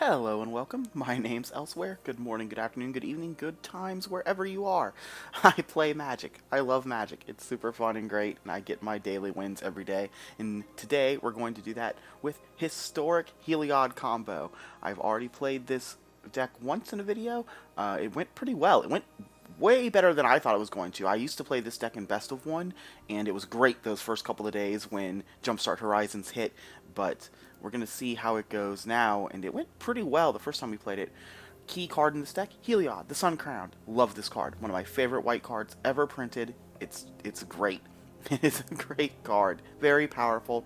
Hello and welcome. My name's Elsewhere. Good morning, good afternoon, good evening, good times wherever you are. I play Magic. I love Magic. It's super fun and great, and I get my daily wins every day. And today we're going to do that with Historic Heliod Combo. I've already played this deck once in a video. It went pretty well. It went way better than I thought it was going to. I used to play this deck in Best of One, and it was great those first couple of days when Jumpstart Horizons hit, but we're going to see how it goes now, and it went pretty well the first time we played it. Key card in this deck, Heliod, the Sun Crowned. Love this card. One of my favorite white cards ever printed. It's great. It's a great card. Very powerful.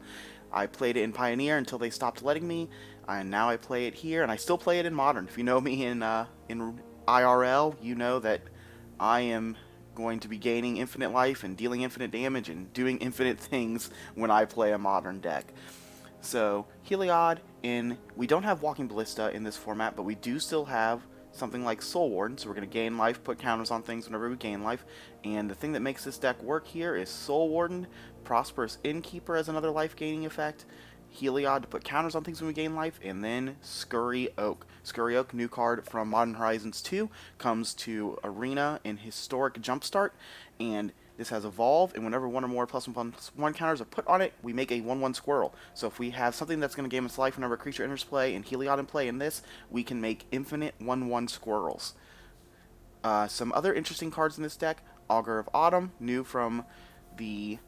I played it in Pioneer until they stopped letting me, and now I play it here, and I still play it in Modern. If you know me in IRL, you know that I am going to be gaining infinite life and dealing infinite damage and doing infinite things when I play a Modern deck. So, Heliod, we don't have Walking Ballista in this format, but we do still have something like Soul Warden, so we're going to gain life, put counters on things whenever we gain life, and the thing that makes this deck work here is Soul Warden, Prosperous Innkeeper as another life gaining effect, Heliod to put counters on things when we gain life, and then Scurry Oak. Scurry Oak, new card from Modern Horizons 2, comes to Arena in Historic Jumpstart, and this has Evolve, and whenever one or more +1/+1 counters are put on it, we make a 1/1 squirrel. So if we have something that's going to gain us life whenever a creature enters play, and Heliod in play in this, we can make infinite 1/1 squirrels. Some other interesting cards in this deck, Augur of Autumn, new from the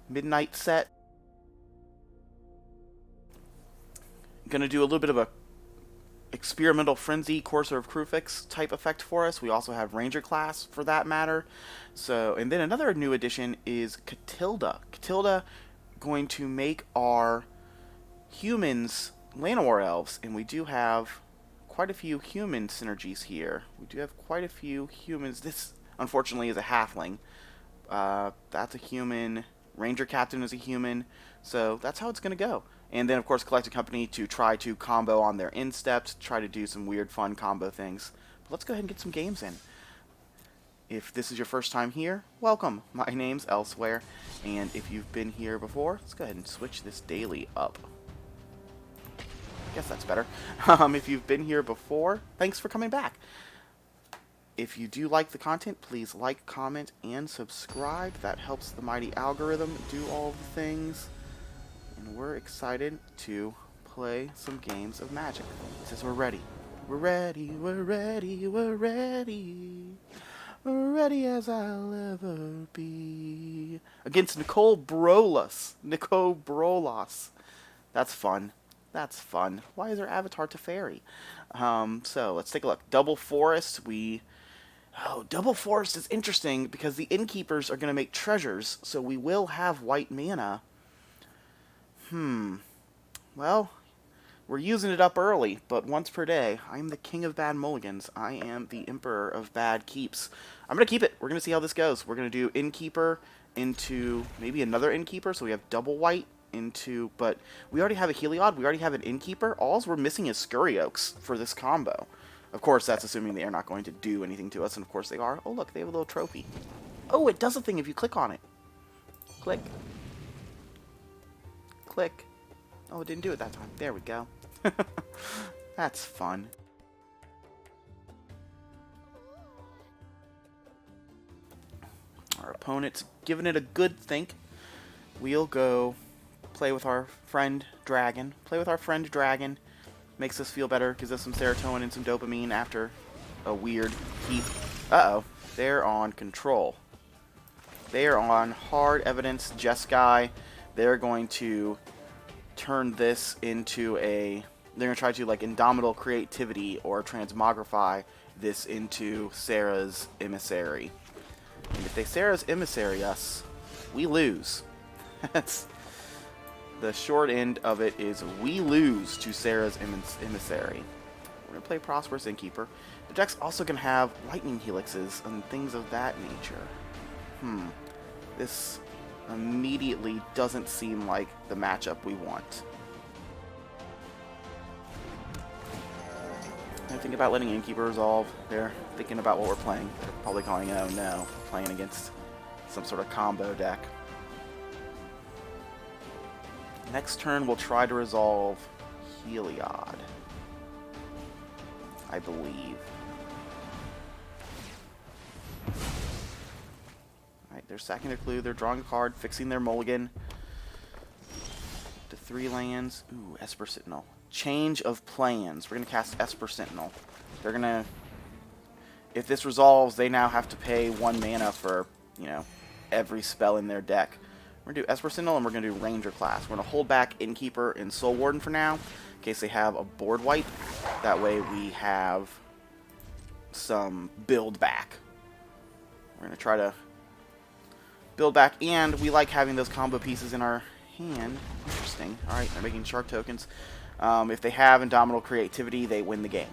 Midnight set. Going to do a little bit of a Experimental Frenzy, Courser of Krufix type effect for us. We also have Ranger class for that matter. So, and then another new addition is Catilda. Catilda going to make our humans Llanowar elves, and we do have quite a few human synergies here. We do have quite a few humans. This, unfortunately, is a halfling. That's a human. Ranger Captain is a human. So that's how it's going to go. And then, of course, Collected Company to try to combo on their insteps, try to do some weird, fun combo things. But let's go ahead and get some games in. If this is your first time here, welcome. My name's Elsewhere, and if you've been here before, let's go ahead and switch this daily up. I guess that's better. If you've been here before, thanks for coming back. If you do like the content, please like, comment, and subscribe. That helps the mighty algorithm do all the things. And we're excited to play some games of Magic. He says we're ready. We're ready, we're ready, we're ready. We're ready as I'll ever be. Against Nicole Brolas. Nicole Brolas. That's fun. That's fun. Why is her avatar Teferi? So, let's take a look. Double Forest, Double Forest is interesting because the Innkeepers are going to make treasures, so we will have white mana. Well, we're using it up early, but once per day. I'm the king of bad mulligans. I am the emperor of bad keeps. I'm going to keep it. We're going to see how this goes. We're going to do Innkeeper into maybe another Innkeeper, so we have double white into... But we already have a Heliod. We already have an Innkeeper. All we're missing is Scurry Oaks for this combo. Of course, that's assuming they are not going to do anything to us, and of course they are. Oh, look, they have a little trophy. Oh, it does a thing if you click on it. Click. Click. Oh, it didn't do it that time. There we go. That's fun. Our opponent's giving it a good think. We'll go play with our friend Dragon. Play with our friend Dragon. Makes us feel better, gives us some serotonin and some dopamine after a weird heat. Uh-oh. They're on control. They are on hard evidence Jeskai. They're going to turn this into a... They're going to try to, like, Indomitable Creativity or Transmogrify this into Sarah's Emissary. And if they Sarah's Emissary us, we lose. That's... The short end of it is we lose to Sarah's Emissary. We're going to play Prosperous Innkeeper. The deck's also going to have Lightning Helixes and things of that nature. This immediately doesn't seem like the matchup we want. I think about letting Innkeeper resolve. They're thinking about what we're playing. They're probably calling, oh no, playing against some sort of combo deck. Next turn, we'll try to resolve Heliod. I believe. Alright, they're sacking their clue. They're drawing a card, fixing their mulligan. To 3 lands. Ooh, Esper Sentinel. Change of plans. We're going to cast Esper Sentinel. They're going to... If this resolves, they now have to pay 1 mana for, you know, every spell in their deck. We're going to do Esper Sentinel, and we're going to do Ranger class. We're going to hold back Innkeeper and Soul Warden for now, in case they have a board wipe. That way we have some build back. We're going to try to build back, and we like having those combo pieces in our hand. Interesting. Alright, they're making shark tokens. If they have Indomitable Creativity, they win the game.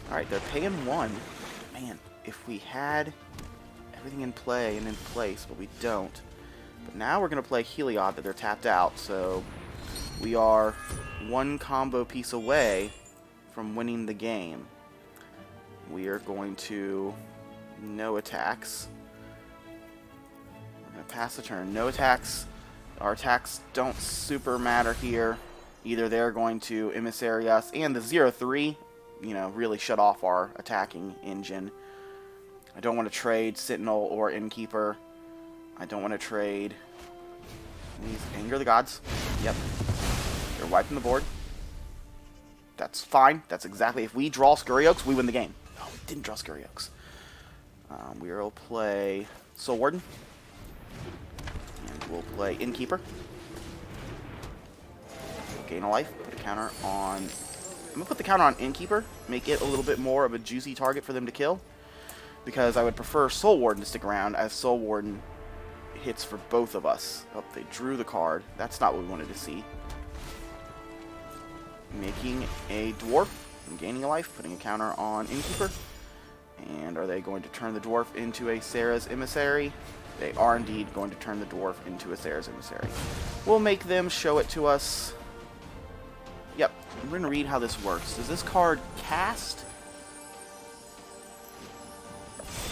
Alright, they're paying 1. Man, if we had everything in play and in place, but we don't. But now we're going to play Heliod that they're tapped out, so we are 1 combo piece away from winning the game. We are going to no attacks. We're going to pass the turn. No attacks. Our attacks don't super matter here. Either they're going to emissary us, and the 0-3, you know, really shut off our attacking engine. I don't want to trade Sentinel or Innkeeper. I don't want to trade these Anger the Gods. Yep. They're wiping the board. That's fine. That's exactly... If we draw Scurry Oaks, we win the game. No, we didn't draw Scurry Oaks. We will play Soul Warden. And we'll play Innkeeper. Gain a life. Put a counter on... I'm going to put the counter on Innkeeper. Make it a little bit more of a juicy target for them to kill. Because I would prefer Soul Warden to stick around, as Soul Warden hits for both of us. Oh, they drew the card. That's not what we wanted to see. Making a Dwarf and gaining a life, putting a counter on Innkeeper. And are they going to turn the Dwarf into a Sarah's Emissary? They are indeed going to turn the Dwarf into a Sarah's Emissary. We'll make them show it to us. Yep, we're going to read how this works. Does this card cast?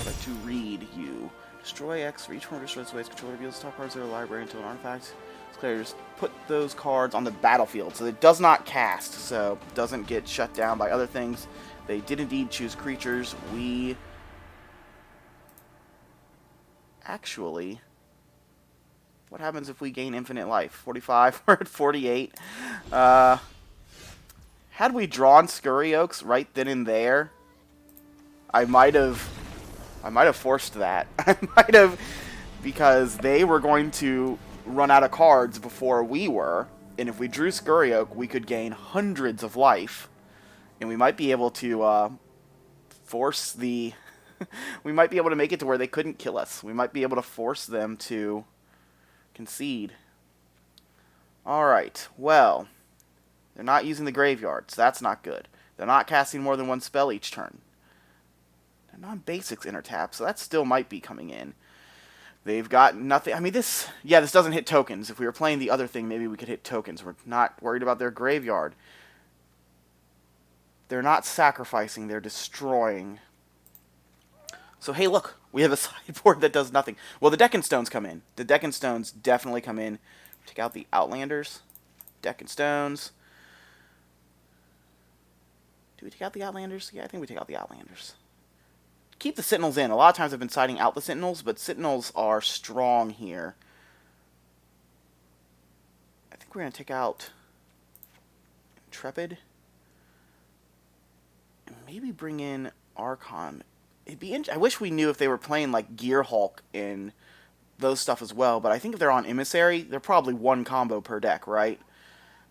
I'd like to read you. Destroy X for each one destroy this ways. Controller reveals top cards of their library until an artifact. Players put those cards on the battlefield. So it does not cast, so it doesn't get shut down by other things. They did indeed choose creatures. We actually... What happens if we gain infinite life? 45, we're at 48. Had we drawn Scurry Oaks right then and there, I might have forced that. I might have, because they were going to run out of cards before we were, and if we drew Scurry Oak, we could gain hundreds of life, and we might be able to force the... we might be able to make it to where they couldn't kill us. We might be able to force them to concede. Alright, well, they're not using the graveyard, so that's not good. They're not casting more than 1 spell each turn. They're non-basics intertap, so that still might be coming in. They've got nothing. I mean, this doesn't hit tokens. If we were playing the other thing, maybe we could hit tokens. We're not worried about their graveyard. They're not sacrificing, they're destroying. So, hey, look, we have a sideboard that does nothing. Well, the Deck and Stones come in. The Deck and Stones definitely come in. Take out the Outlanders. Deck and Stones. Do we take out the Outlanders? Yeah, I think we take out the Outlanders. Keep the Sentinels in. A lot of times I've been siding out the Sentinels, but Sentinels are strong here. I think we're going to take out Intrepid. And maybe bring in Archon. I wish we knew if they were playing like Gear Hulk and those stuff as well, but I think if they're on Emissary, they're probably 1 combo per deck, right?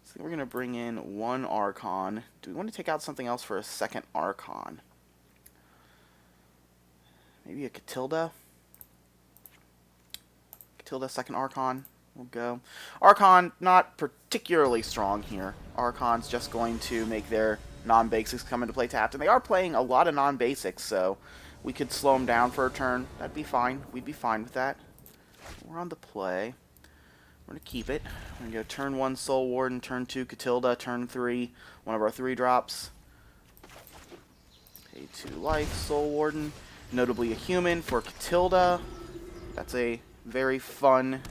So we're going to bring in 1 Archon. Do we want to take out something else for a second Archon? Maybe a Catilda? Catilda, second Archon. We'll go. Archon, not particularly strong here. Archon's just going to make their non-basics come into play tapped. And they are playing a lot of non-basics, so we could slow them down for a turn. That'd be fine. We'd be fine with that. We're on the play. We're going to keep it. We're going to go turn 1 Soul Warden, turn 2 Catilda, turn 3 one of our 3-drops. Pay 2 life, Soul Warden. Notably a human for Catilda. That's a very fun...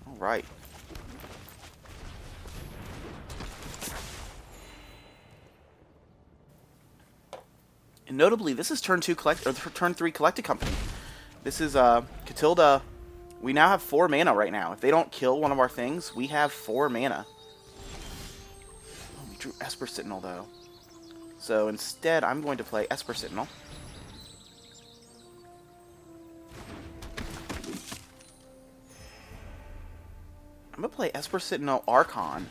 Alright. And notably, this is turn 2 collect or turn 3 collected company. This is Catilda. We now have 4 mana right now. If they don't kill one of our things, we have 4 mana. Oh, we drew Esper Sentinel though. So instead, I'm going to play Esper Sentinel. I'm going to play Esper Sentinel Archon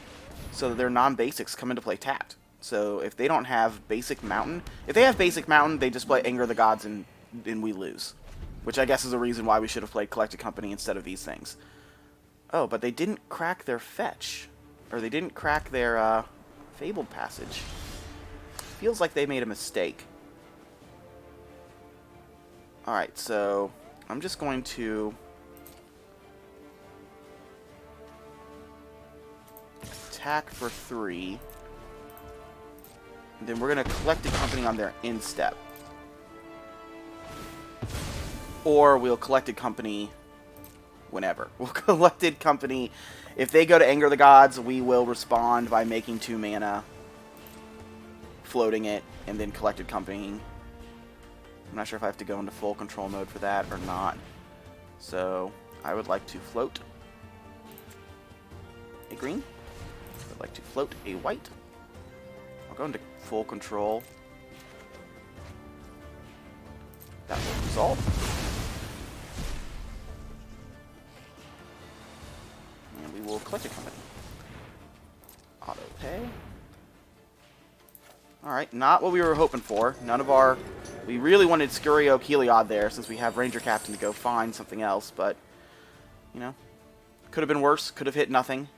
so that their non-basics come into play tapped. So if they don't have basic mountain, if they have basic mountain, they just play Anger of the Gods and we lose. Which I guess is the reason why we should have played Collected Company instead of these things. Oh, but they didn't crack their fetch. Or they didn't crack their Fabled Passage. Feels like they made a mistake. Alright, so I'm just going to attack for 3. And then we're going to Collected Company on their instep. Or we'll Collected Company whenever. We'll Collected Company. If they go to Anger of the Gods, we will respond by making 2 mana, floating it, and then Collected Company. I'm not sure if I have to go into full control mode for that or not. So I would like to float a green. I'd like to float a white. I'll go into full control. That will resolve. And we will collect a company. Auto pay. Alright, not what we were hoping for. None of our... We really wanted Scurio Heliod there since we have Ranger Captain to go find something else, but, you know, could have been worse. Could have hit nothing.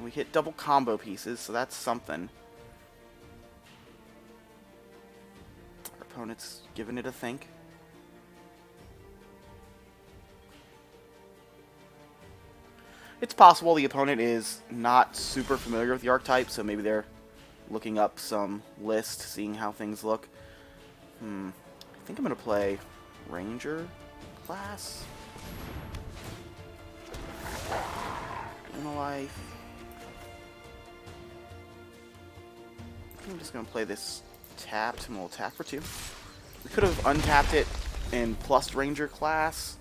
We hit double combo pieces, so that's something. Our opponent's giving it a think. It's possible the opponent is not super familiar with the archetype, so maybe they're looking up some list, seeing how things look. I think I'm going to play Ranger class. Life. I'm just going to play this tapped, and we'll attack for 2. We could have untapped it and plus Ranger class.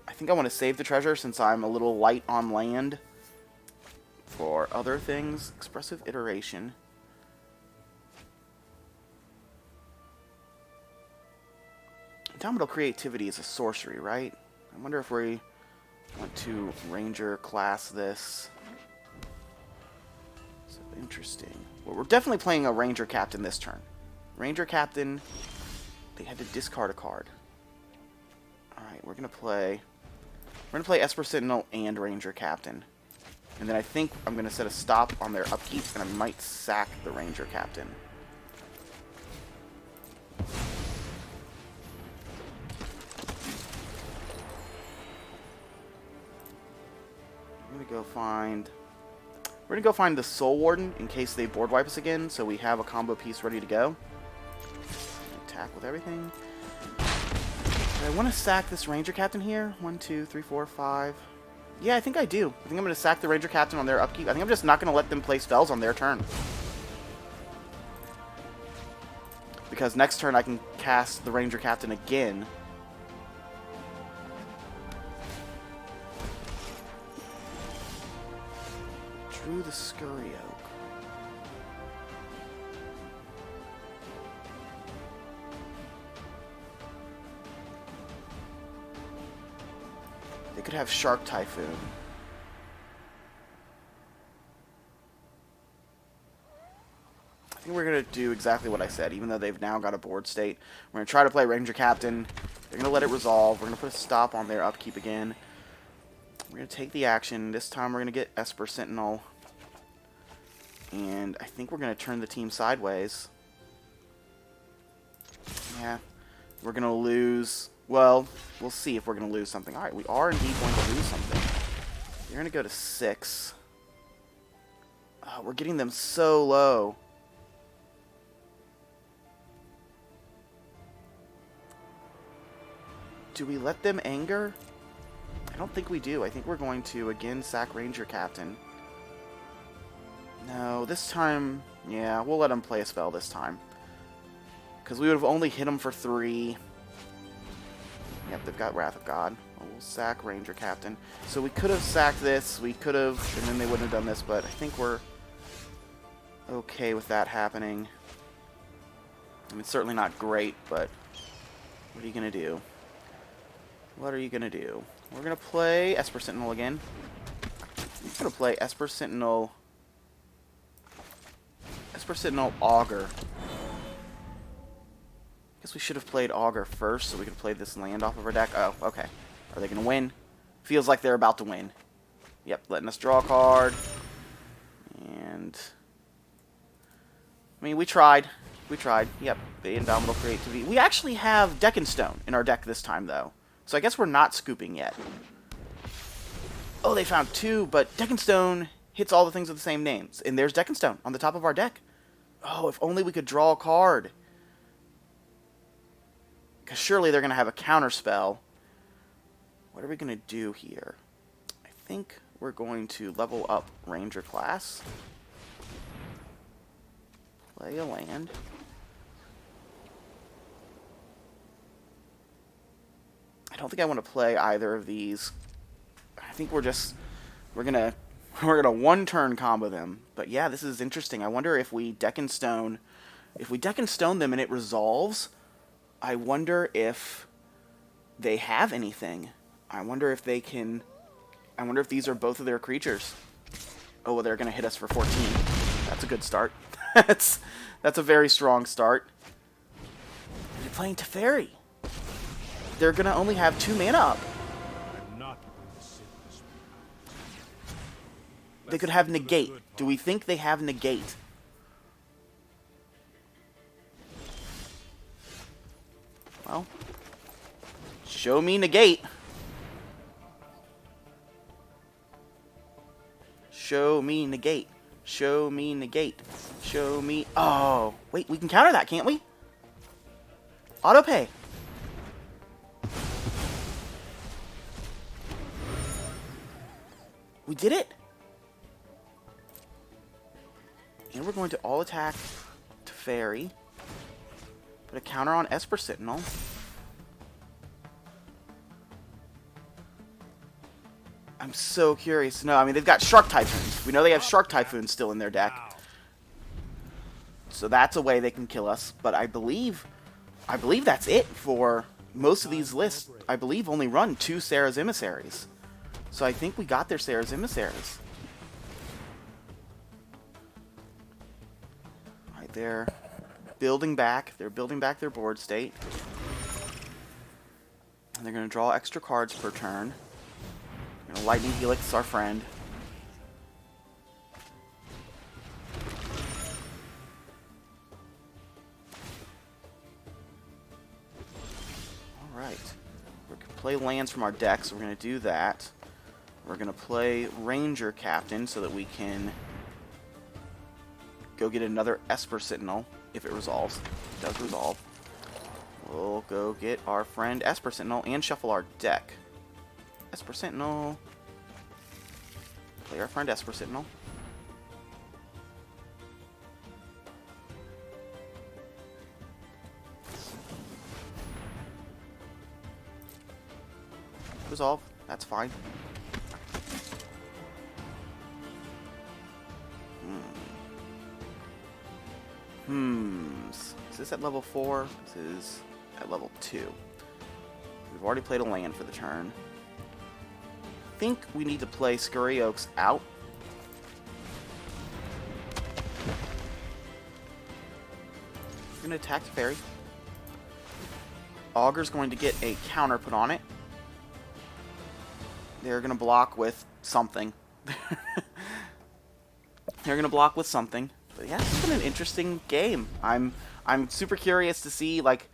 I think I want to save the treasure since I'm a little light on land for other things. Expressive Iteration. Indomitable Creativity is a sorcery, right? I wonder if we want to Ranger class this. So interesting. Well, we're definitely playing a Ranger Captain this turn. Ranger Captain, they had to discard a card. Alright, we're gonna play Esper Sentinel and Ranger Captain. And then I think I'm gonna set a stop on their upkeep, and I might sack the Ranger Captain. We're gonna go find the Soul Warden in case they board wipe us again, so we have a combo piece ready to go. Attack with everything. Do I want to sack this Ranger Captain here? 1, 2, 3, 4, 5. Yeah, I think I do. I think I'm gonna sack the Ranger Captain on their upkeep. I think I'm just not gonna let them play spells on their turn. Because next turn I can cast the Ranger Captain again. Drew the Scurry Oak. They could have Shark Typhoon. I think we're going to do exactly what I said, even though they've now got a board state. We're going to try to play Ranger Captain. They're going to let it resolve. We're going to put a stop on their upkeep again. We're going to take the action. This time we're going to get Esper Sentinel. And I think we're going to turn the team sideways. Yeah. We're going to lose... Well, we'll see if we're going to lose something. Alright, we are indeed going to lose something. They're going to go to 6. Oh, we're getting them so low. Do we let them anger? I don't think we do. I think we're going to, again, sack Ranger Captain. No, this time... Yeah, we'll let them play a spell this time. Because we would have only hit them for 3. Yep, they've got Wrath of God. Well, we'll sack Ranger Captain. So we could have sacked this. We could have, and then they wouldn't have done this. But I think we're okay with that happening. I mean, it's certainly not great, but what are you going to do? What are you going to do? We're going to play Esper Sentinel again. I'm going to play Esper Sentinel Augur. Guess we should have played Augur first so we could play this land off of our deck. Oh, okay. Are they going to win? Feels like they're about to win. Yep, letting us draw a card. And I mean, we tried. We tried. Yep, the Indomitable Creativity. We actually have Deck and Stone in our deck this time, though. So I guess we're not scooping yet. Oh, they found 2, but Deck and Stone hits all the things with the same names. And there's Deck and Stone on the top of our deck. Oh, if only we could draw a card. Because surely they're going to have a counter spell. What are we going to do here? I think we're going to level up Ranger class. Play a land. I don't think I want to play either of these. I think we're gonna one turn combo them. But yeah, this is interesting. I wonder if we Deck and Stone them and it resolves. I wonder if they have anything. I wonder if these are both of their creatures. Oh, well, they're gonna hit us for 14. That's a good start. That's a very strong start. They're playing Teferi. They're gonna only have 2 mana up. They could have Negate. Do we think they have Negate? Well, show me Negate. Show me Negate. Show me Negate. Show me... Oh, wait, we can counter that, can't we? Autopay. We did it. And we're going to all attack Teferi. Put a counter on Esper Sentinel. I'm so curious to know. I mean, they've got Shark Typhoons. We know they have Shark Typhoons still in their deck. So that's a way they can kill us. But I believe that's it for most of these lists. I believe only run 2 Sarah's Emissaries. So I think we got their Sarah's Emissaries. Right there. Building back. They're building back their board state. And they're going to draw extra cards per turn. Lightning Helix, our friend. Alright. We're going to play lands from our deck, so we're going to do that. We're going to play Ranger Captain so that we can go get another Esper Sentinel if it resolves. It does resolve. We'll go get our friend Esper Sentinel and shuffle our deck. Esper Sentinel. Play our friend Esper Sentinel. Resolve. That's fine. Is this at level 4? This is at level 2. We've already played a land for the turn. I think we need to play Scurry Oaks out. We're going to attack the fairy. Augur's going to get a counter put on it. They're going to block with something. They're going to block with something. But yeah, it's been an interesting game. I'm super curious to see, like,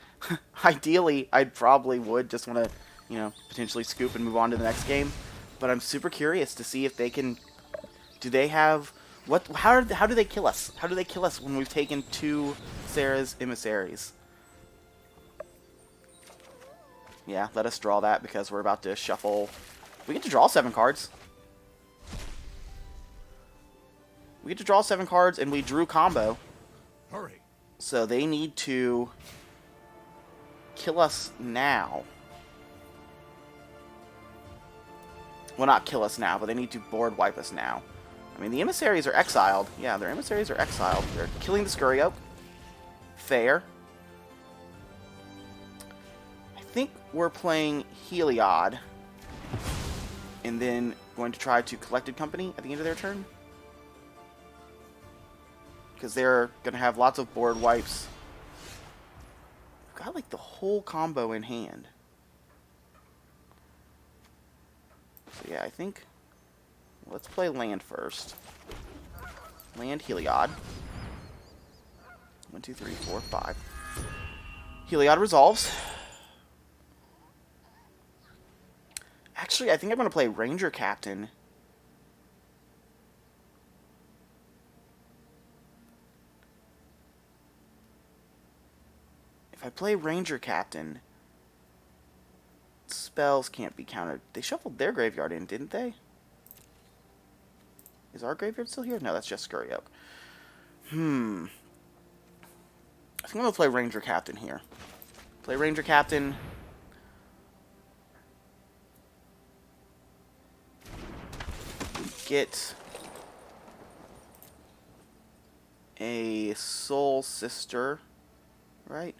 ideally, I probably would just want to, you know, potentially scoop and move on to the next game. But I'm super curious to see if they can... Do they have... How do they kill us? How do they kill us when we've taken 2 Sarah's Emissaries? Yeah, let us draw that because we're about to shuffle... We get to draw 7 cards. We get to draw 7 cards, and we drew combo. Hurry. So they need to kill us now. Well, not kill us now, but they need to board wipe us now. I mean, the emissaries are exiled. Yeah, their emissaries are exiled. They're killing the Scurry Oak. Fair. I think we're playing Heliod. And then going to try to Collected Company at the end of their turn. Because they're going to have lots of board wipes. We've got like the whole combo in hand. So yeah, I think let's play land first. Land Heliod. 1, 2, 3, 4, 5. Heliod resolves. Actually, I think I'm going to play Ranger Captain. If I play Ranger Captain, spells can't be countered. They shuffled their graveyard in, didn't they? Is our graveyard still here? No, that's just Scurry Oak. I think I'm going to play Ranger Captain here. Play Ranger Captain. Get a Soul Sister, right?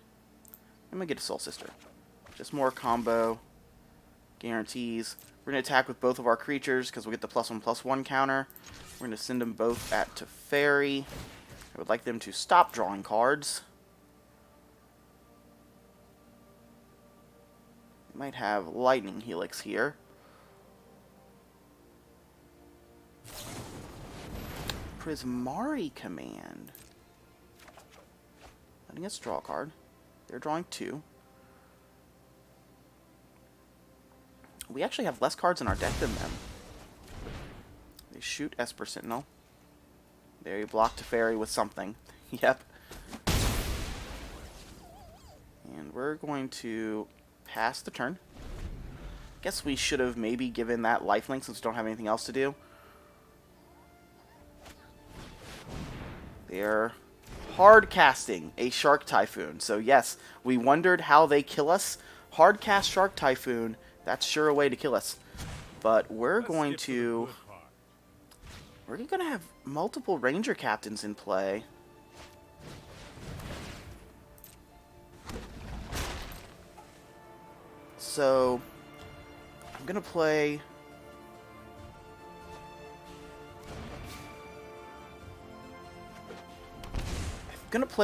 I'm going to get a Soul Sister. Just more combo guarantees. We're going to attack with both of our creatures because we'll get the +1/+1 counter. We're going to send them both to Teferi. I would like them to stop drawing cards. We might have Lightning Helix here. Prismari Command. Letting us draw a card. They're drawing 2. We actually have less cards in our deck than them. They shoot Esper Sentinel. They block Teferi with something. Yep. And we're going to pass the turn. Guess we should have maybe given that lifelink since we don't have anything else to do. They're hard casting a Shark Typhoon. So yes, we wondered how they kill us. Hard cast Shark Typhoon, that's sure a way to kill us. But we're going to have multiple Ranger Captains in play. So I'm going to play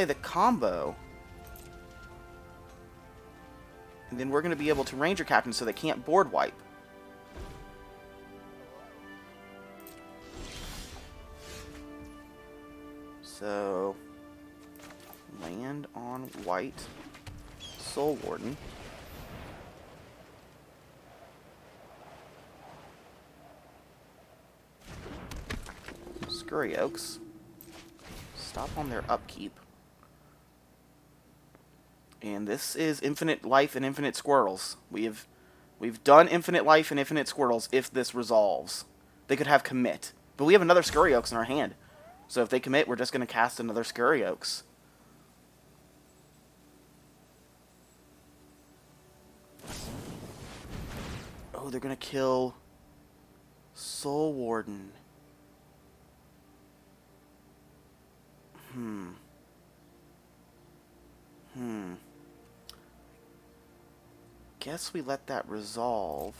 the combo, and then we're going to be able to Ranger Captain so they can't board wipe. So, land on white, Soul Warden. Scurry Oaks. Stop on their upkeep. And this is infinite life and infinite squirrels. We've done infinite life and infinite squirrels if this resolves. They could have commit. But we have another Scurry Oaks in our hand. So if they commit, we're just going to cast another Scurry Oaks. Oh, they're going to kill Soul Warden. Guess we let that resolve.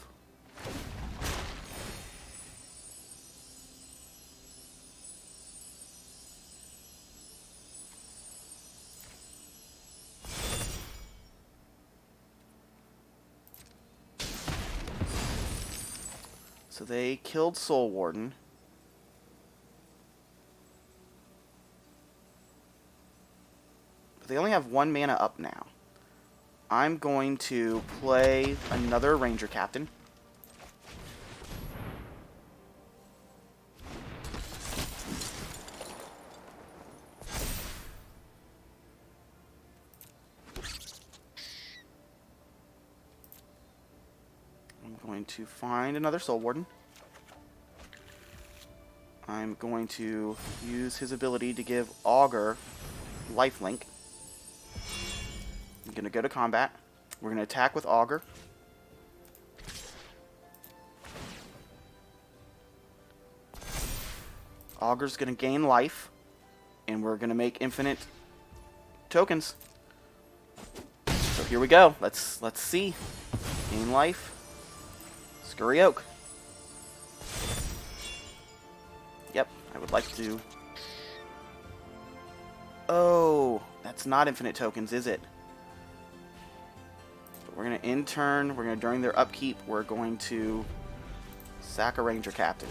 So they killed Soul Warden. But they only have 1 mana up now. I'm going to play another Ranger Captain. I'm going to find another Soul Warden. I'm going to use his ability to give Augur lifelink. I'm going to go to combat. We're going to attack with Augur. Augur's going to gain life, and we're going to make infinite tokens. So here we go. Let's see. Gain life. Scurry Oak. Yep, I would like to... Oh, that's not infinite tokens, is it? But we're going to in turn, during their upkeep, we're going to sack a Ranger Captain.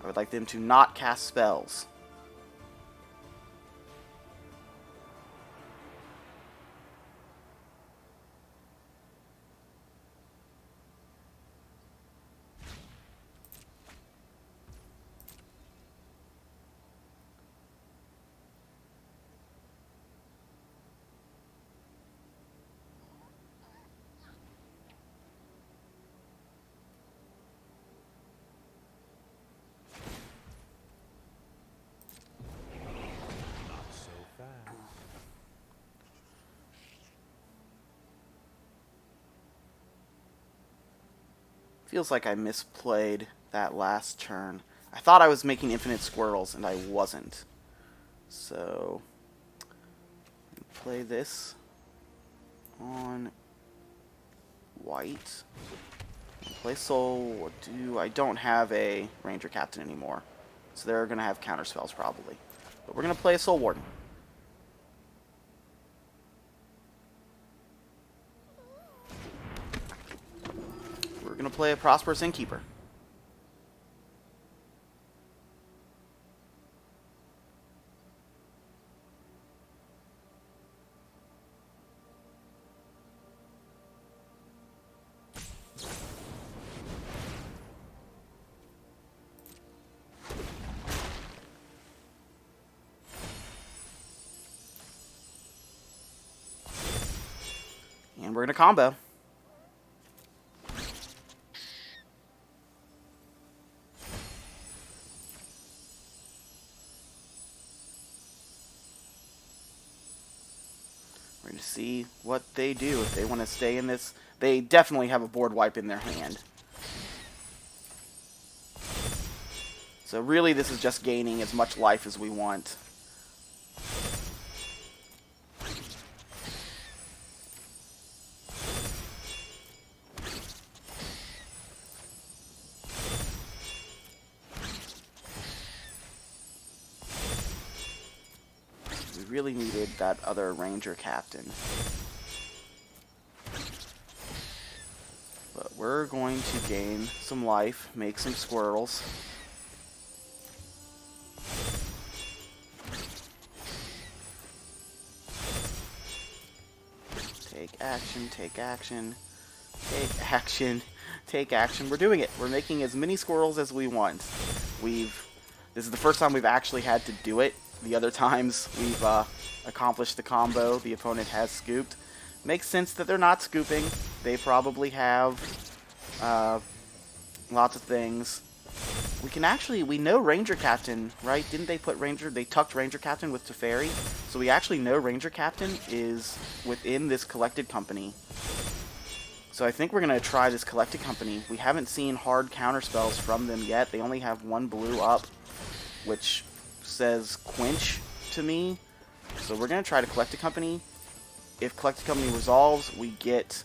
I would like them to not cast spells. Feels like I misplayed that last turn. I thought I was making infinite squirrels, and I wasn't. So, play this on white. Play Soul. I don't have a Ranger Captain anymore, so they're going to have counter spells probably. But we're going to play a Soul Warden. We're going to play a Prosperous Innkeeper. And we're going to combo. We're going to see what they do if they want to stay in this. They definitely have a board wipe in their hand. So really this is just gaining as much life as we want. We really needed that other Ranger Captain. But we're going to gain some life, make some squirrels. Take action, take action, take action, take action. We're doing it. We're making as many squirrels as we want. This is the first time we've actually had to do it. The other times we've accomplished the combo, the opponent has scooped. Makes sense that they're not scooping. They probably have lots of things. We know Ranger Captain, right? Didn't they put they tucked Ranger Captain with Teferi? So we actually know Ranger Captain is within this collected company. So I think we're going to try this collected company. We haven't seen hard counter spells from them yet. They only have one blue up, which says Quench to me. So we're going to try to collect a company. If collected company resolves, we get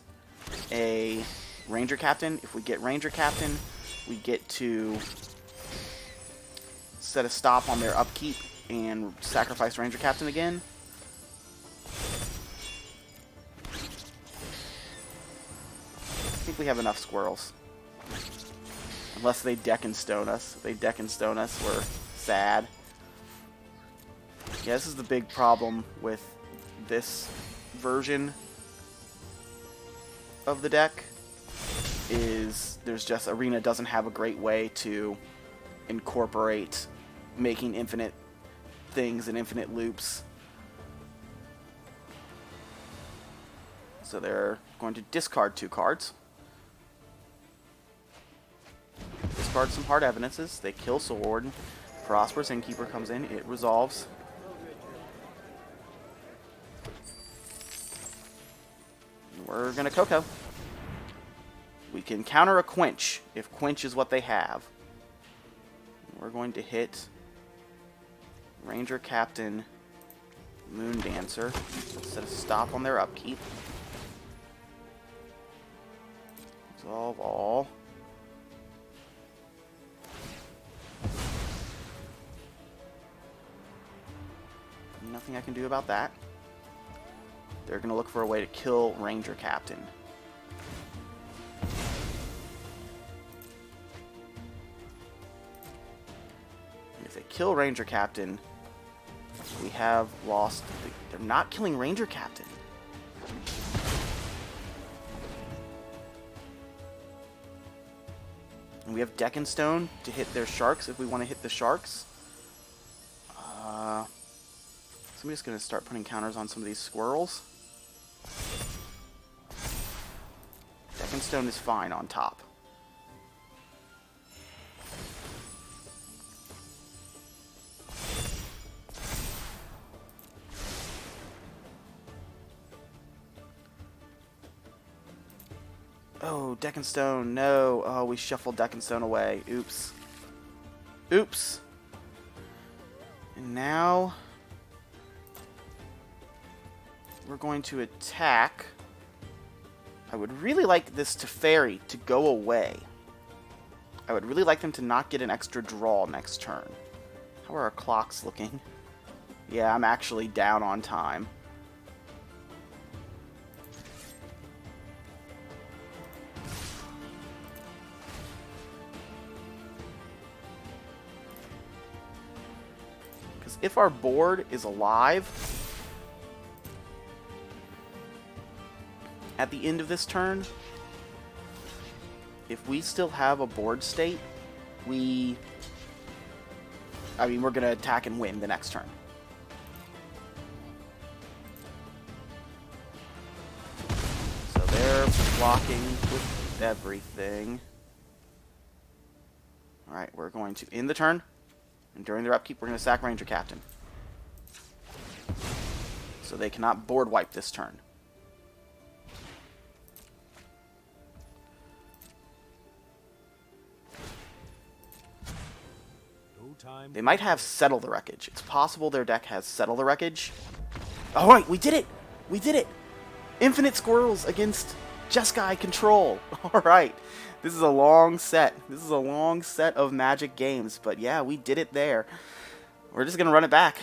a Ranger Captain. If we get Ranger Captain, we get to set a stop on their upkeep and sacrifice Ranger Captain again. I think we have enough squirrels. Unless they deck and stone us. If they deck and stone us, we're sad. Yeah, this is the big problem with this version of the deck, is there's just Arena doesn't have a great way to incorporate making infinite things and infinite loops. So they're going to discard 2 cards. Discard some hard evidences. They kill Soul Warden. Prosperous Innkeeper comes in. It resolves. we're gonna Coco. We can counter a Quench, if Quench is what they have. We're going to hit Ranger Captain Moon Dancer. Set a stop on their upkeep. Resolve all. Nothing I can do about that. They're going to look for a way to kill Ranger Captain. If they kill Ranger Captain, we have lost. They're not killing Ranger Captain. And we have Deckenstone to hit their sharks if we want to hit the sharks. So I'm just going to start putting counters on some of these squirrels. Deckenstone is fine on top. Oh, Deckenstone, no. Oh, we shuffled Deckenstone away. Oops. Oops. And now we're going to attack. I would really like this Teferi to go away. I would really like them to not get an extra draw next turn. How are our clocks looking? Yeah, I'm actually down on time. Because if our board is alive at the end of this turn, if we still have a board state, we're going to attack and win the next turn. So they're blocking with everything. Alright, we're going to end the turn, and during their upkeep, we're going to sack Ranger Captain. So they cannot board wipe this turn. They might have Settle the Wreckage. It's possible their deck has Settle the Wreckage. Alright, we did it! We did it! Infinite Squirrels against Jeskai Control. Alright. This is a long set. This is a long set of Magic games. But yeah, we did it there. We're just going to run it back.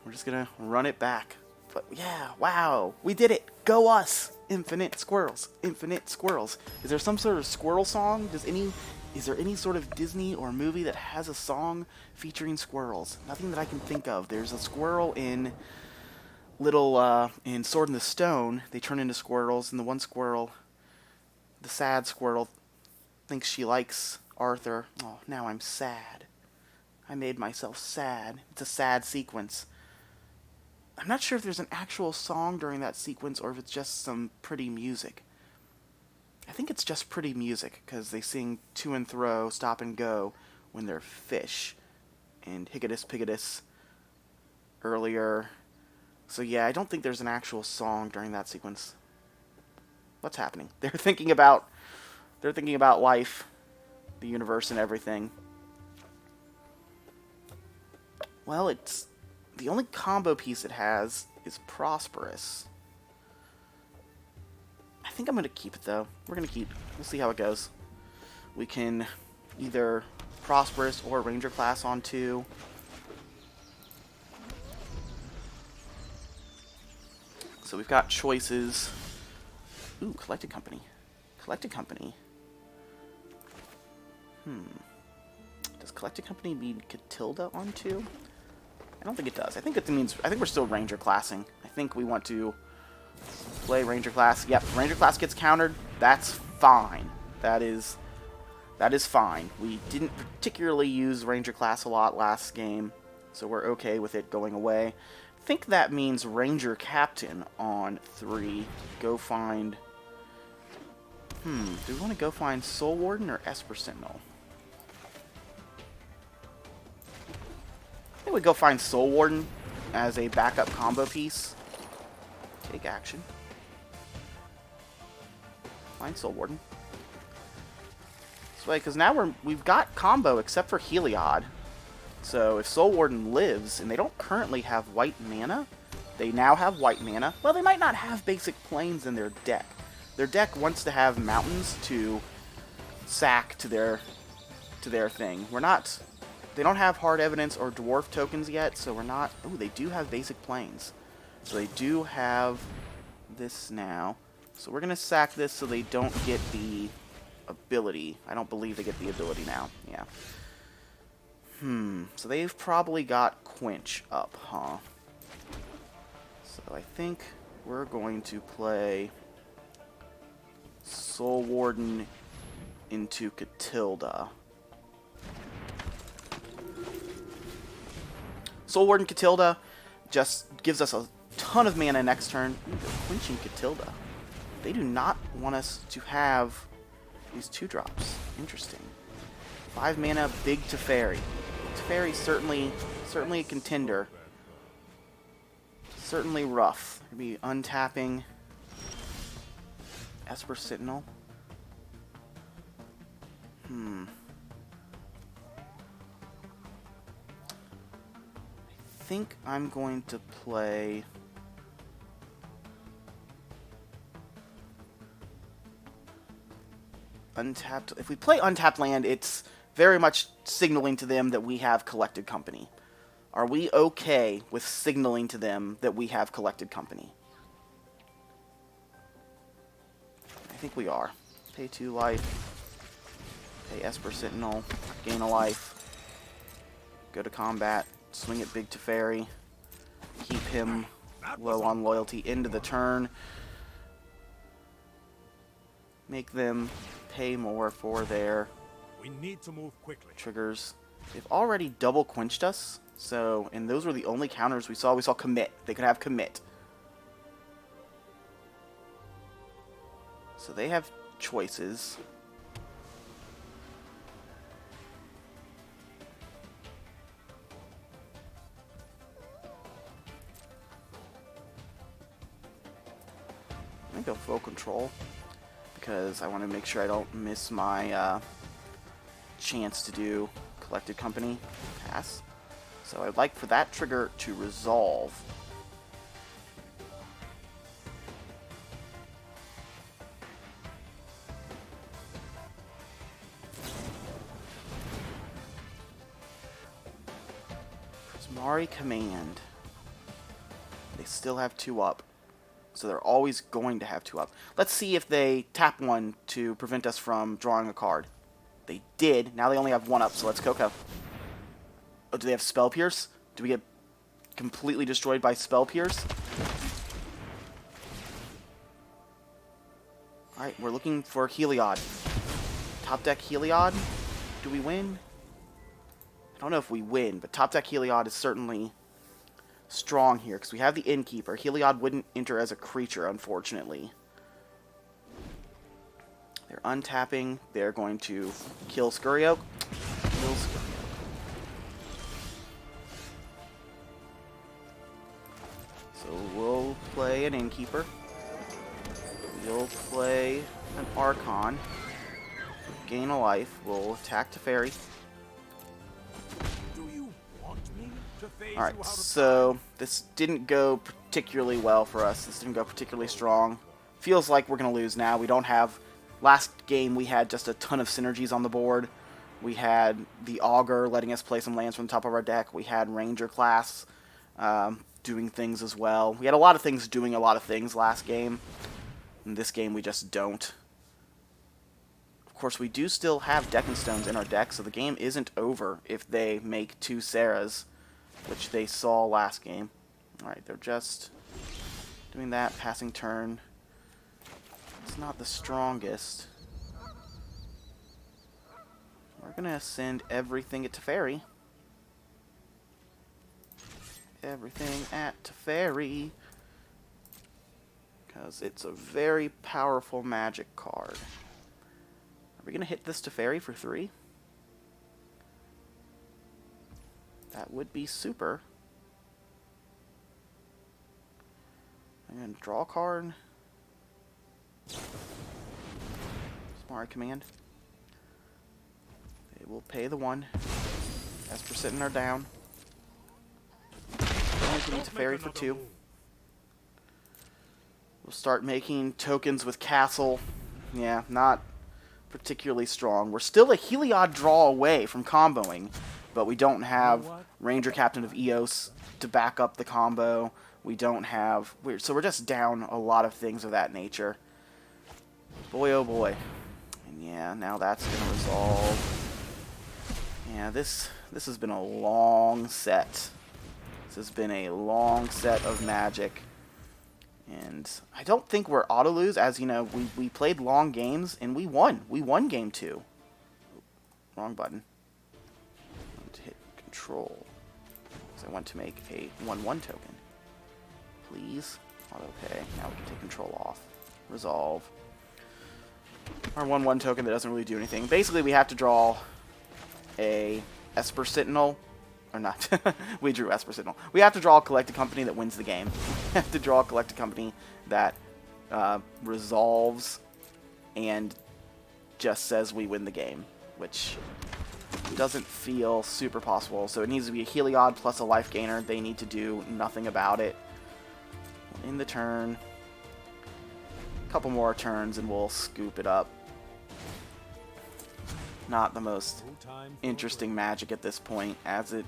We're just going to run it back. But yeah, wow. We did it. Go us! Infinite Squirrels. Infinite Squirrels. Is there some sort of squirrel song? Is there any sort of Disney or movie that has a song featuring squirrels? Nothing that I can think of. There's a squirrel in in Sword in the Stone. They turn into squirrels, and the one squirrel, the sad squirrel, thinks she likes Arthur. Oh, now I'm sad. I made myself sad. It's a sad sequence. I'm not sure if there's an actual song during that sequence or if it's just some pretty music. I think it's just pretty music, because they sing to and thro, stop and go when they're fish. And Higgadus Piggadus earlier. So yeah, I don't think there's an actual song during that sequence. What's happening? They're thinking about life, the universe, and everything. Well, it's the only combo piece it has is Prosperous. I think I'm going to keep it, though. We're going to keep. We'll see how it goes. We can either Prosperous or Ranger class on 2. So we've got choices. Ooh, Collected Company. Collected Company. Does Collected Company mean Catilda on 2? I don't think it does. I think we're still Ranger classing. I think we want to play Ranger class. Yep, Ranger class gets countered. That's fine. That is fine. We didn't particularly use Ranger class a lot last game, so we're okay with it going away. I think that means Ranger Captain on 3. Go find... do we want to go find Soul Warden or Esper Sentinel? I think we go find Soul Warden as a backup combo piece. Take action. Fine, Soul Warden. This way, because now we've got combo except for Heliod. So if Soul Warden lives, and they don't currently have white mana, they now have white mana. Well, they might not have basic plains in their deck. Their deck wants to have mountains to sack to their thing. We're not. They don't have hard evidence or dwarf tokens yet, so we're not. Oh, they do have basic plains, so they do have this now. So we're gonna sack this so they don't get the ability. I don't believe they get the ability now. Yeah. So they've probably got Quench up, huh? So I think we're going to play Soul Warden into Catilda. Soul Warden Catilda just gives us a ton of mana next turn. Ooh, they're quenching Catilda. They do not want us to have these 2-drops. Interesting. 5 mana, big Teferi. Teferi's certainly a contender. Certainly rough. Maybe untapping Esper Sentinel. I think I'm going to play untapped. If we play untapped land, it's very much signaling to them that we have collected company. Are we okay with signaling to them that we have collected company? I think we are. Pay 2 life. Pay Esper Sentinel. Gain a life. Go to combat. Swing at Big Teferi. Keep him low on loyalty into the turn. Make them pay more for their triggers. They've already double quenched us. So, and those were the only counters we saw. We saw commit. They could have commit. So they have choices. I'm going to go full control because I want to make sure I don't miss my chance to do collected company. Pass. So I'd like for that trigger to resolve. Prismari Command. They still have 2 up. So they're always going to have 2 up. Let's see if they tap 1 to prevent us from drawing a card. They did. Now they only have 1 up, so let's Coco. Oh, do they have Spell Pierce? Do we get completely destroyed by Spell Pierce? Alright, we're looking for Heliod. Top deck Heliod? Do we win? I don't know if we win, but top deck Heliod is certainly strong here, because we have the Innkeeper. Heliod wouldn't enter as a creature, unfortunately. They're untapping. They're going to kill Scurry Oak. Kill Scurry Oak. So we'll play an Innkeeper. We'll play an Archon. Gain a life. We'll attack Teferi. Alright, so this didn't go particularly well for us. This didn't go particularly strong. Feels like we're going to lose now. We don't have... Last game we had just a ton of synergies on the board. We had the Augur letting us play some lands from the top of our deck. We had Ranger class doing things as well. We had a lot of things doing a lot of things last game. In this game we just don't. Of course, we do still have Deccan Stones in our deck, so the game isn't over if they make 2 Sarahs, which they saw last game. Alright, they're just doing that, passing turn. It's not the strongest. We're going to send everything at Teferi. Everything at Teferi. Because it's a very powerful magic card. Are we going to hit this Teferi for 3? That would be super. I'm going to draw a card. Tomorrow command. They will pay the 1. Esper sitting are down. Only can use a fairy for 2. We'll start making tokens with castle. Yeah, not particularly strong. We're still a Heliod draw away from comboing, but we don't have Ranger Captain of Eos to back up the combo. We don't have... So we're just down a lot of things of that nature. Boy, oh boy. And yeah, now that's going to resolve. Yeah, this has been a long set. This has been a long set of Magic. And I don't think we're auto-lose, as, you know, we played long games, and we won. We won game 2. Wrong button. I want to hit control. Because I want to make a 1-1 token. Please. Auto-pay. Now we can take control off. Resolve. Our 1-1 token that doesn't really do anything. Basically, we have to draw a Esper Sentinel. Or not. We drew Esper Sentinel. We have to draw a Collected Company that wins the game. We have to draw a Collected Company that resolves and just says we win the game, which doesn't feel super possible. So it needs to be a Heliod plus a life gainer. They need to do nothing about it. In the turn. A couple more turns and we'll scoop it up. Not the most interesting Magic at this point, as it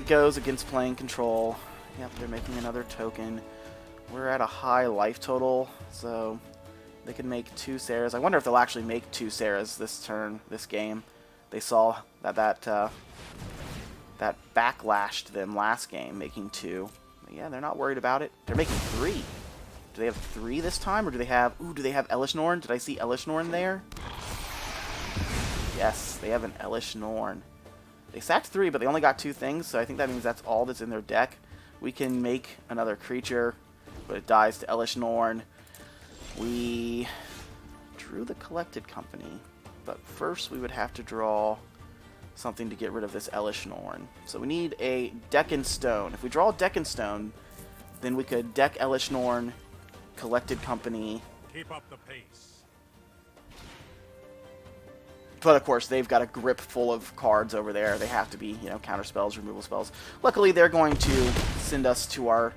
goes against playing control. Yep, they're making another token. We're at a high life total, so they can make 2 Sarahs. I wonder if they'll actually make 2 Sarahs this turn, this game. They saw that backlashed them last game, making 2. But yeah, they're not worried about it. They're making 3. Do they have 3 this time, or do they have... Ooh, do they have Elish Norn? Did I see Elish Norn there? Yes, they have an Elish Norn. They sacked 3, but they only got 2 things, so I think that means that's all that's in their deck. We can make another creature, but it dies to Elish Norn. We drew the Collected Company, but first we would have to draw something to get rid of this Elish Norn. So we need a Deck and Stone. If we draw a Deck and Stone, then we could deck Elish Norn, Collected Company. Keep up the pace. But of course, they've got a grip full of cards over there. They have to be, you know, counter spells, removal spells. Luckily, they're going to send us to our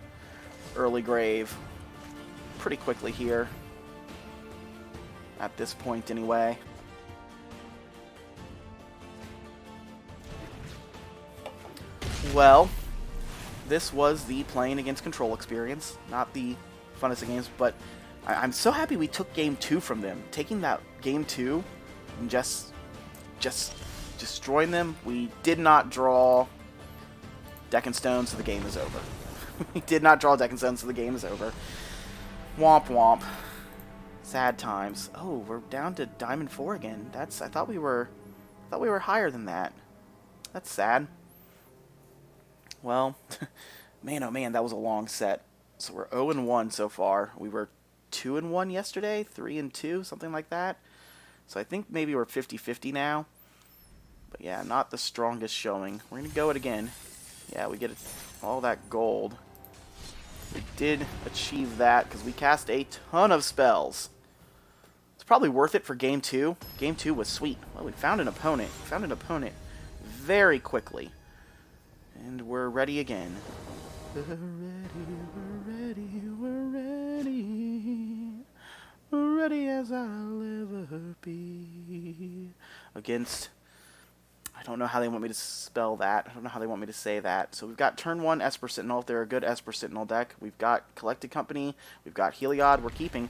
early grave pretty quickly here. At this point, anyway. Well, this was the playing against control experience. Not the funnest of games, but I'm so happy we took game 2 from them. Taking that game 2 and just destroying them. We did not draw Deck and Stone, so the game is over. We did not draw Deck and Stone, so the game is over. Womp womp. Sad times. Oh, we're down to Diamond 4 again. I thought we were higher than that. That's sad. Well, man, oh man, that was a long set. So we're 0-1 so far. We were 2-1 yesterday, 3-2, something like that. So I think maybe we're 50-50 now. But yeah, not the strongest showing. We're going to go it again. Yeah, we get all that gold. We did achieve that because we cast a ton of spells. It's probably worth it for Game 2. Game 2 was sweet. Well, we found an opponent. We found an opponent very quickly. And we're ready again. We're ready, we're ready. We're ready as I'll ever be. Against... I don't know how they want me to spell that. I don't know how they want me to say that. So we've got turn 1 Esper Sentinel, if they're a good Esper Sentinel deck. We've got Collected Company. We've got Heliod. We're keeping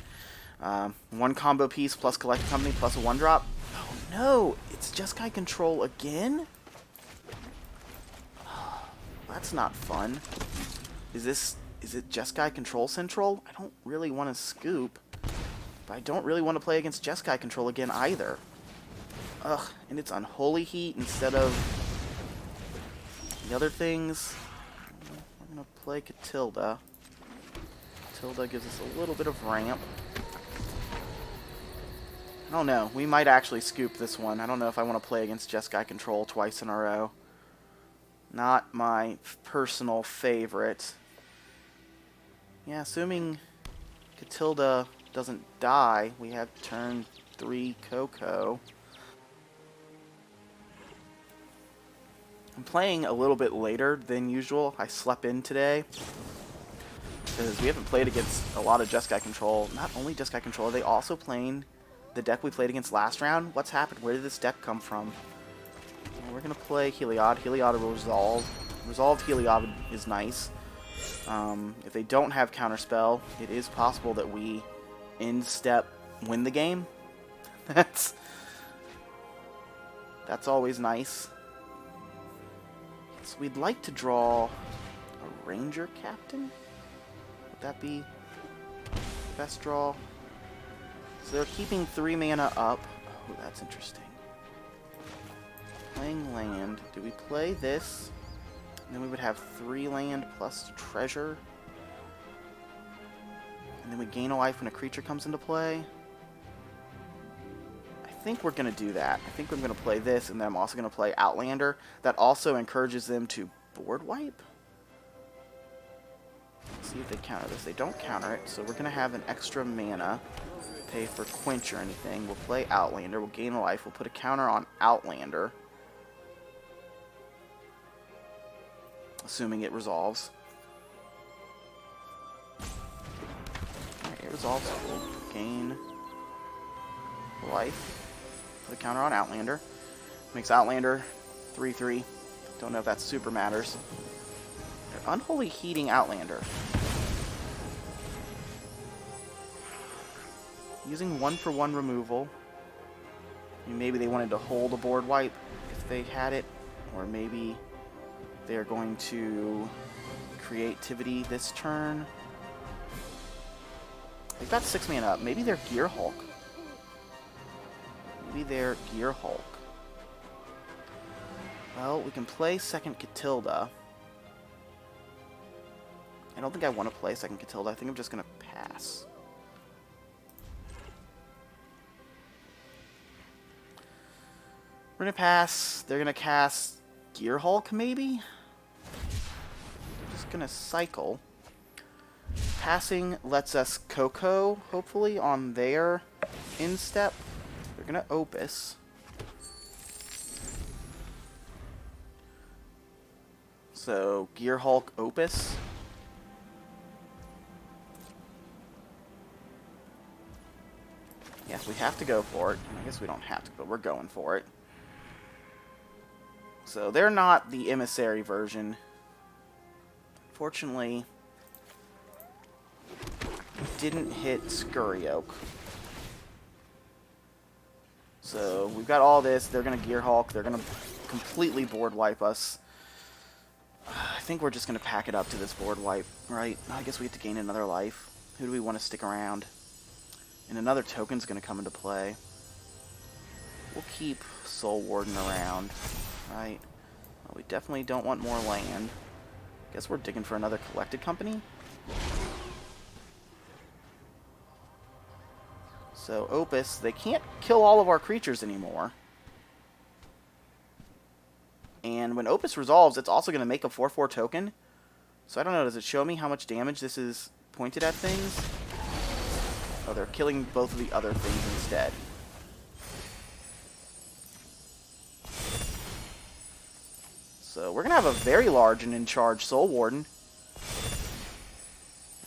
1 combo piece plus Collected Company plus a 1-drop. Oh no! It's Jeskai Control again? That's not fun. Is it Jeskai Control Central? I don't really want to scoop. But I don't really want to play against Jeskai Control again either. Ugh, and it's Unholy Heat instead of the other things. We're going to play Catilda. Catilda gives us a little bit of ramp. I don't know. We might actually scoop this one. I don't know if I want to play against Jeskai Control twice in a row. Not my personal favorite. Yeah, assuming Catilda doesn't die, we have turn 3 Coco. I'm playing a little bit later than usual. I slept in today because we haven't played against a lot of Jeskai control. Not only Jeskai control, are they also playing the deck we played against last round? What's happened? Where did this deck come from? Well, we're going to play Heliod. Heliod will resolve. Resolved Heliod is nice. If they don't have Counterspell, it is possible that we, in step, win the game. That's always nice. So we'd like to draw a Ranger Captain. Would that be the best draw? So they're keeping 3 mana up. Oh, that's interesting. Playing land. Do we play this? And then we would have 3 land plus treasure. And then we gain a life when a creature comes into play. I think we're going to do that. I think I'm going to play this, and then I'm also going to play Outlander. That also encourages them to board wipe. Let's see if they counter this. They don't counter it, so we're going to have an extra mana. Pay for Quench or anything. We'll play Outlander. We'll gain a life. We'll put a counter on Outlander. Assuming it resolves. Alright, it resolves. We'll gain life. Put a counter on Outlander. Makes Outlander 3/3. Don't know if that super matters. They're Unholy Heating Outlander. Using 1-for-1 removal. I mean, maybe they wanted to hold a board wipe if they had it. Or maybe they're going to Creativity this turn. They've got 6 mana up. Maybe they're Gear Hulk. Maybe they're Gear Hulk. Well, we can play second Catilda. I don't think I want to play second Catilda. I think I'm just going to pass. We're going to pass. They're going to cast Gear Hulk, maybe? Just going to cycle. Passing lets us Coco, hopefully, on their instep. They're going to Opus. So, Gear Hulk, Opus. Yeah, we have to go for it. I guess we don't have to, but we're going for it. So, they're not the Emissary version. Fortunately, didn't hit Scurry Oak. So, we've got all this. They're going to Gear Hulk. They're going to completely board wipe us. I think we're just going to pack it up to this board wipe, right? I guess we have to gain another life. Who do we want to stick around? And another token's going to come into play. We'll keep Soul Warden around, right? Well, we definitely don't want more land. Guess we're digging for another Collected Company. So, Opus, they can't kill all of our creatures anymore. And when Opus resolves, it's also going to make a 4/4 token. So I don't know, does it show me how much damage this is pointed at things? Oh, they're killing both of the other things instead. So we're going to have a very large and in-charge Soul Warden.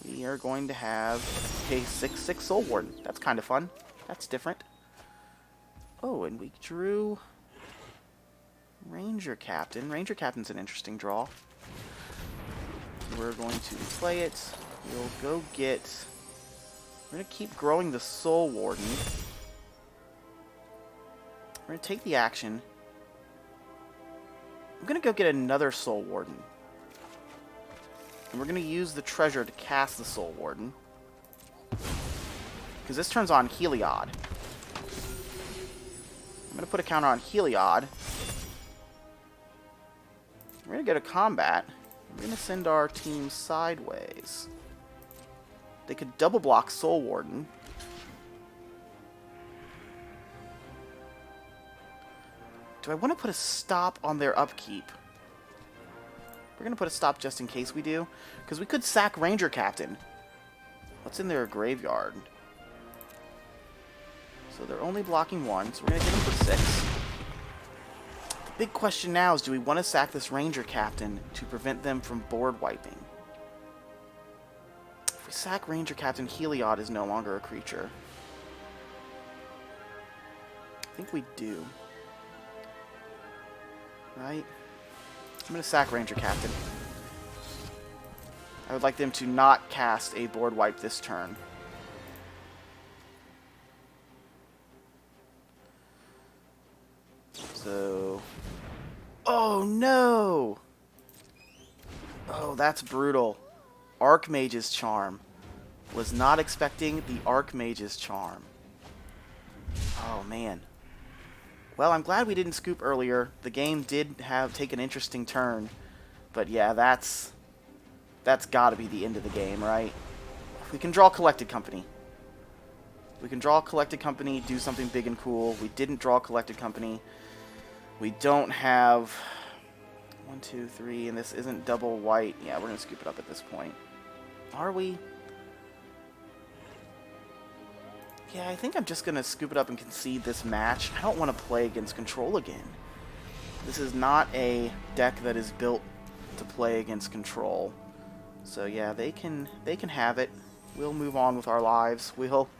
We are going to have a 6/6 Soul Warden. That's kind of fun. That's different. Oh, and we drew Ranger Captain. Ranger Captain's an interesting draw. We're going to play it. We'll go get... We're going to keep growing the Soul Warden. We're going to take the action. I'm going to go get another Soul Warden. And we're going to use the treasure to cast the Soul Warden. Because this turns on Heliod. I'm going to put a counter on Heliod. We're going to go to combat. We're going to send our team sideways. They could double block Soul Warden. Do I want to put a stop on their upkeep? We're going to put a stop just in case we do. Because we could sack Ranger Captain. What's in their graveyard? So they're only blocking 1, so we're going to get them for 6. The big question now is, do we want to sack this Ranger Captain to prevent them from board wiping? If we sack Ranger Captain, Heliod is no longer a creature. I think we do. Right? I'm going to sack Ranger Captain. I would like them to not cast a board wipe this turn. So... Oh, no! Oh, that's brutal. Archmage's Charm. Was not expecting the Archmage's Charm. Oh, man. Well, I'm glad we didn't scoop earlier. The game did take an interesting turn. But yeah, that's got to be the end of the game, right? We can draw Collected Company. We can draw Collected Company, do something big and cool. We didn't draw Collected Company. We don't have 1, 2, 3, and this isn't double white. Yeah, we're going to scoop it up at this point. Are we? Yeah, I think I'm just going to scoop it up and concede this match. I don't want to play against Control again. This is not a deck that is built to play against Control. So yeah, they can have it. We'll move on with our lives. We'll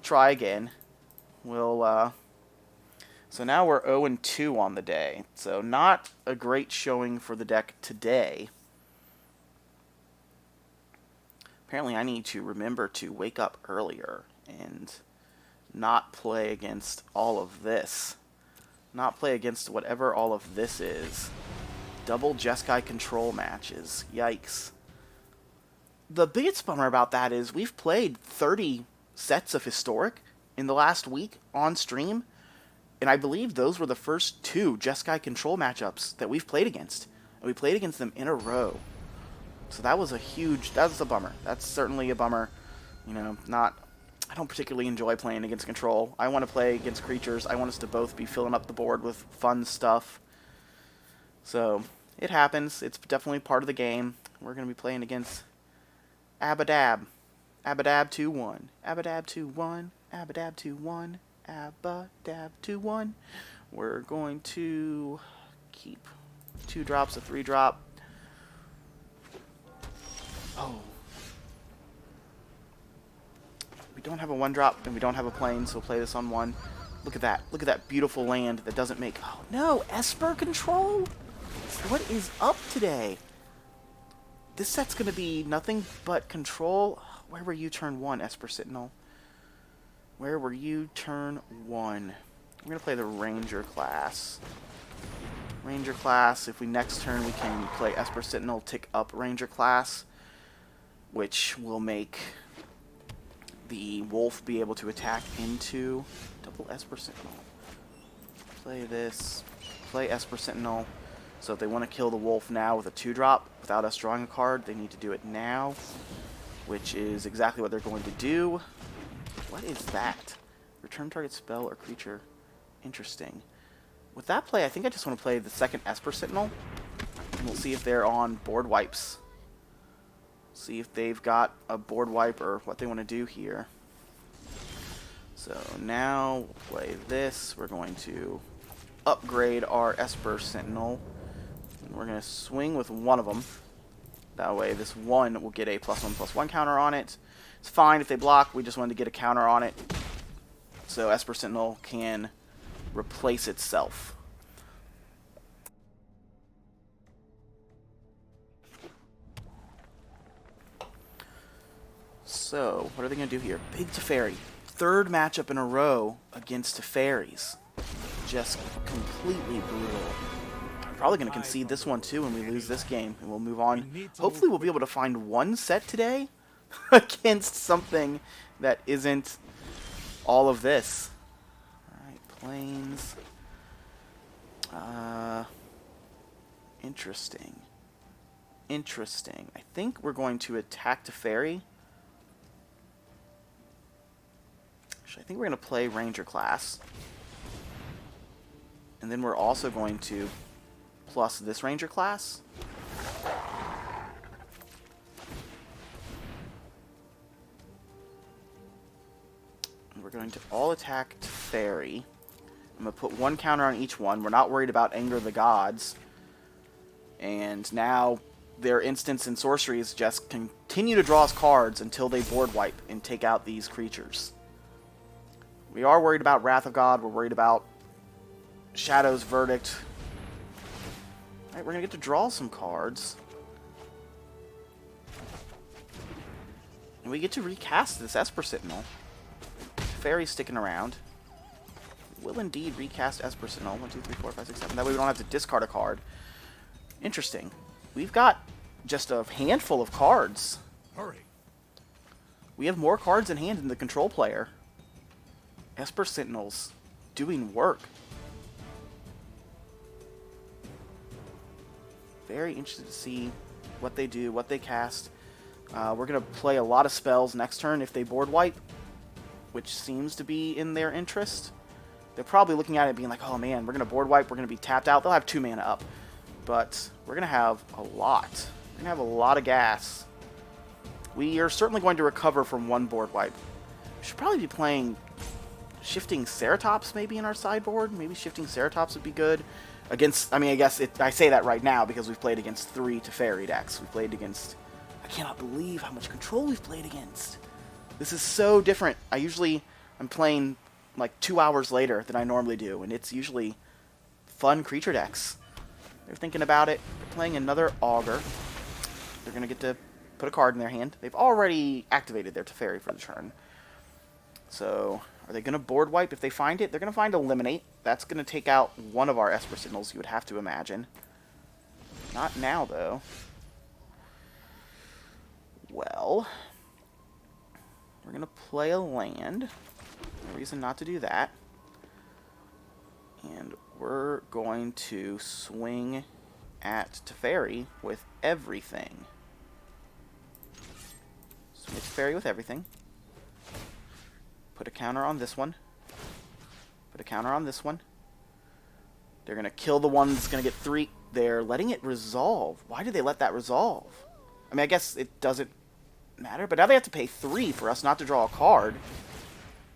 try again. So now we're 0-2 on the day. So not a great showing for the deck today. Apparently I need to remember to wake up earlier and not play against all of this. Not play against whatever all of this is. Double Jeskai control matches. Yikes. The biggest bummer about that is we've played 30 sets of Historic in the last week on stream. And I believe those were the first 2 Jeskai control matchups that we've played against. And we played against them in a row. So that was a bummer. That's certainly a bummer. You know, I don't particularly enjoy playing against Control. I want to play against creatures. I want us to both be filling up the board with fun stuff. So, it happens. It's definitely part of the game. We're going to be playing against Abadab. Abadab 2-1. Abadab 2-1. Abadab 2-1. Abadab 2-1. We're going to keep 2 drops, a 3-drop. Oh. We don't have a 1-drop, and we don't have a plane, so we'll play this on 1. Look at that. Look at that beautiful land that doesn't make... Oh, no! Esper control? What is up today? This set's going to be nothing but control. Where were you turn 1, Esper Sentinel? Where were you turn 1? We're going to play the Ranger class. Ranger class. If we next turn, we can play Esper Sentinel, tick up Ranger class, which will make the Wolf be able to attack into double Esper Sentinel. Play this. Play Esper Sentinel. So if they want to kill the Wolf now with a 2-drop without us drawing a card, they need to do it now, which is exactly what they're going to do. What is that? Return target spell or creature. Interesting. With that play, I think I just want to play the second Esper Sentinel, and we'll see if they're on board wipes. See if they've got a board wipe or what they want to do here. So now we'll play this. We're going to upgrade our Esper Sentinel. And we're going to swing with one of them. That way this one will get a +1/+1 counter on it. It's fine if they block. We just wanted to get a counter on it, so Esper Sentinel can replace itself. So, what are they going to do here? Big Teferi. 3rd matchup in a row against Teferis. Just completely brutal. I'm probably going to concede this one too when we lose this game, and we'll move on. Hopefully we'll be able to find one set today against something that isn't all of this. Alright, planes. Interesting. Interesting. I think we're going to attack Teferi. Actually, I think we're going to play Ranger class. And then we're also going to plus this Ranger class. And we're going going to all attack Teferi. I'm going to put one counter on each one. We're not worried about Anger of the Gods. And now their instants and sorceries just continue to draw us cards until they board wipe and take out these creatures. We are worried about Wrath of God. We're worried about Shadow's Verdict. Alright, we're going to get to draw some cards. And we get to recast this Esper Sentinel. Fairy's sticking around. Will indeed recast Esper Sentinel. 1, 2, 3, 4, 5, 6, 7. That way we don't have to discard a card. Interesting. We've got just a handful of cards. Hurry. We have more cards in hand than the control player. Esper Sentinels doing work. Very interested to see what they do, what they cast. We're going to play a lot of spells next turn if they board wipe, which seems to be in their interest. They're probably looking at it being like, oh man, we're going to board wipe, we're going to be tapped out. They'll have 2 mana up. But we're going to have a lot. We're going to have a lot of gas. We are certainly going to recover from 1 board wipe. We should probably be playing Shifting Ceratops maybe in our sideboard. Maybe Shifting Ceratops would be good. Against, I mean, I guess I say that right now because we've played against 3 Teferi decks. We've played against, I cannot believe how much control we've played against. This is so different. I'm playing like 2 hours later than I normally do, and it's usually fun creature decks. They're thinking about it. They're playing another Augur. They're going to get to put a card in their hand. They've already activated their Teferi for the turn. So, are they going to board wipe if they find it? They're going to find Eliminate. That's going to take out one of our Esper Signals, you would have to imagine. Not now, though. Well, we're going to play a land. No reason not to do that. And we're going to swing at Teferi with everything. Swing at Teferi with everything. Put a counter on this one. Put a counter on this one. They're going to kill the one that's going to get 3. They're letting it resolve. Why did they let that resolve? I mean, I guess it doesn't matter, but now they have to pay 3 for us not to draw a card.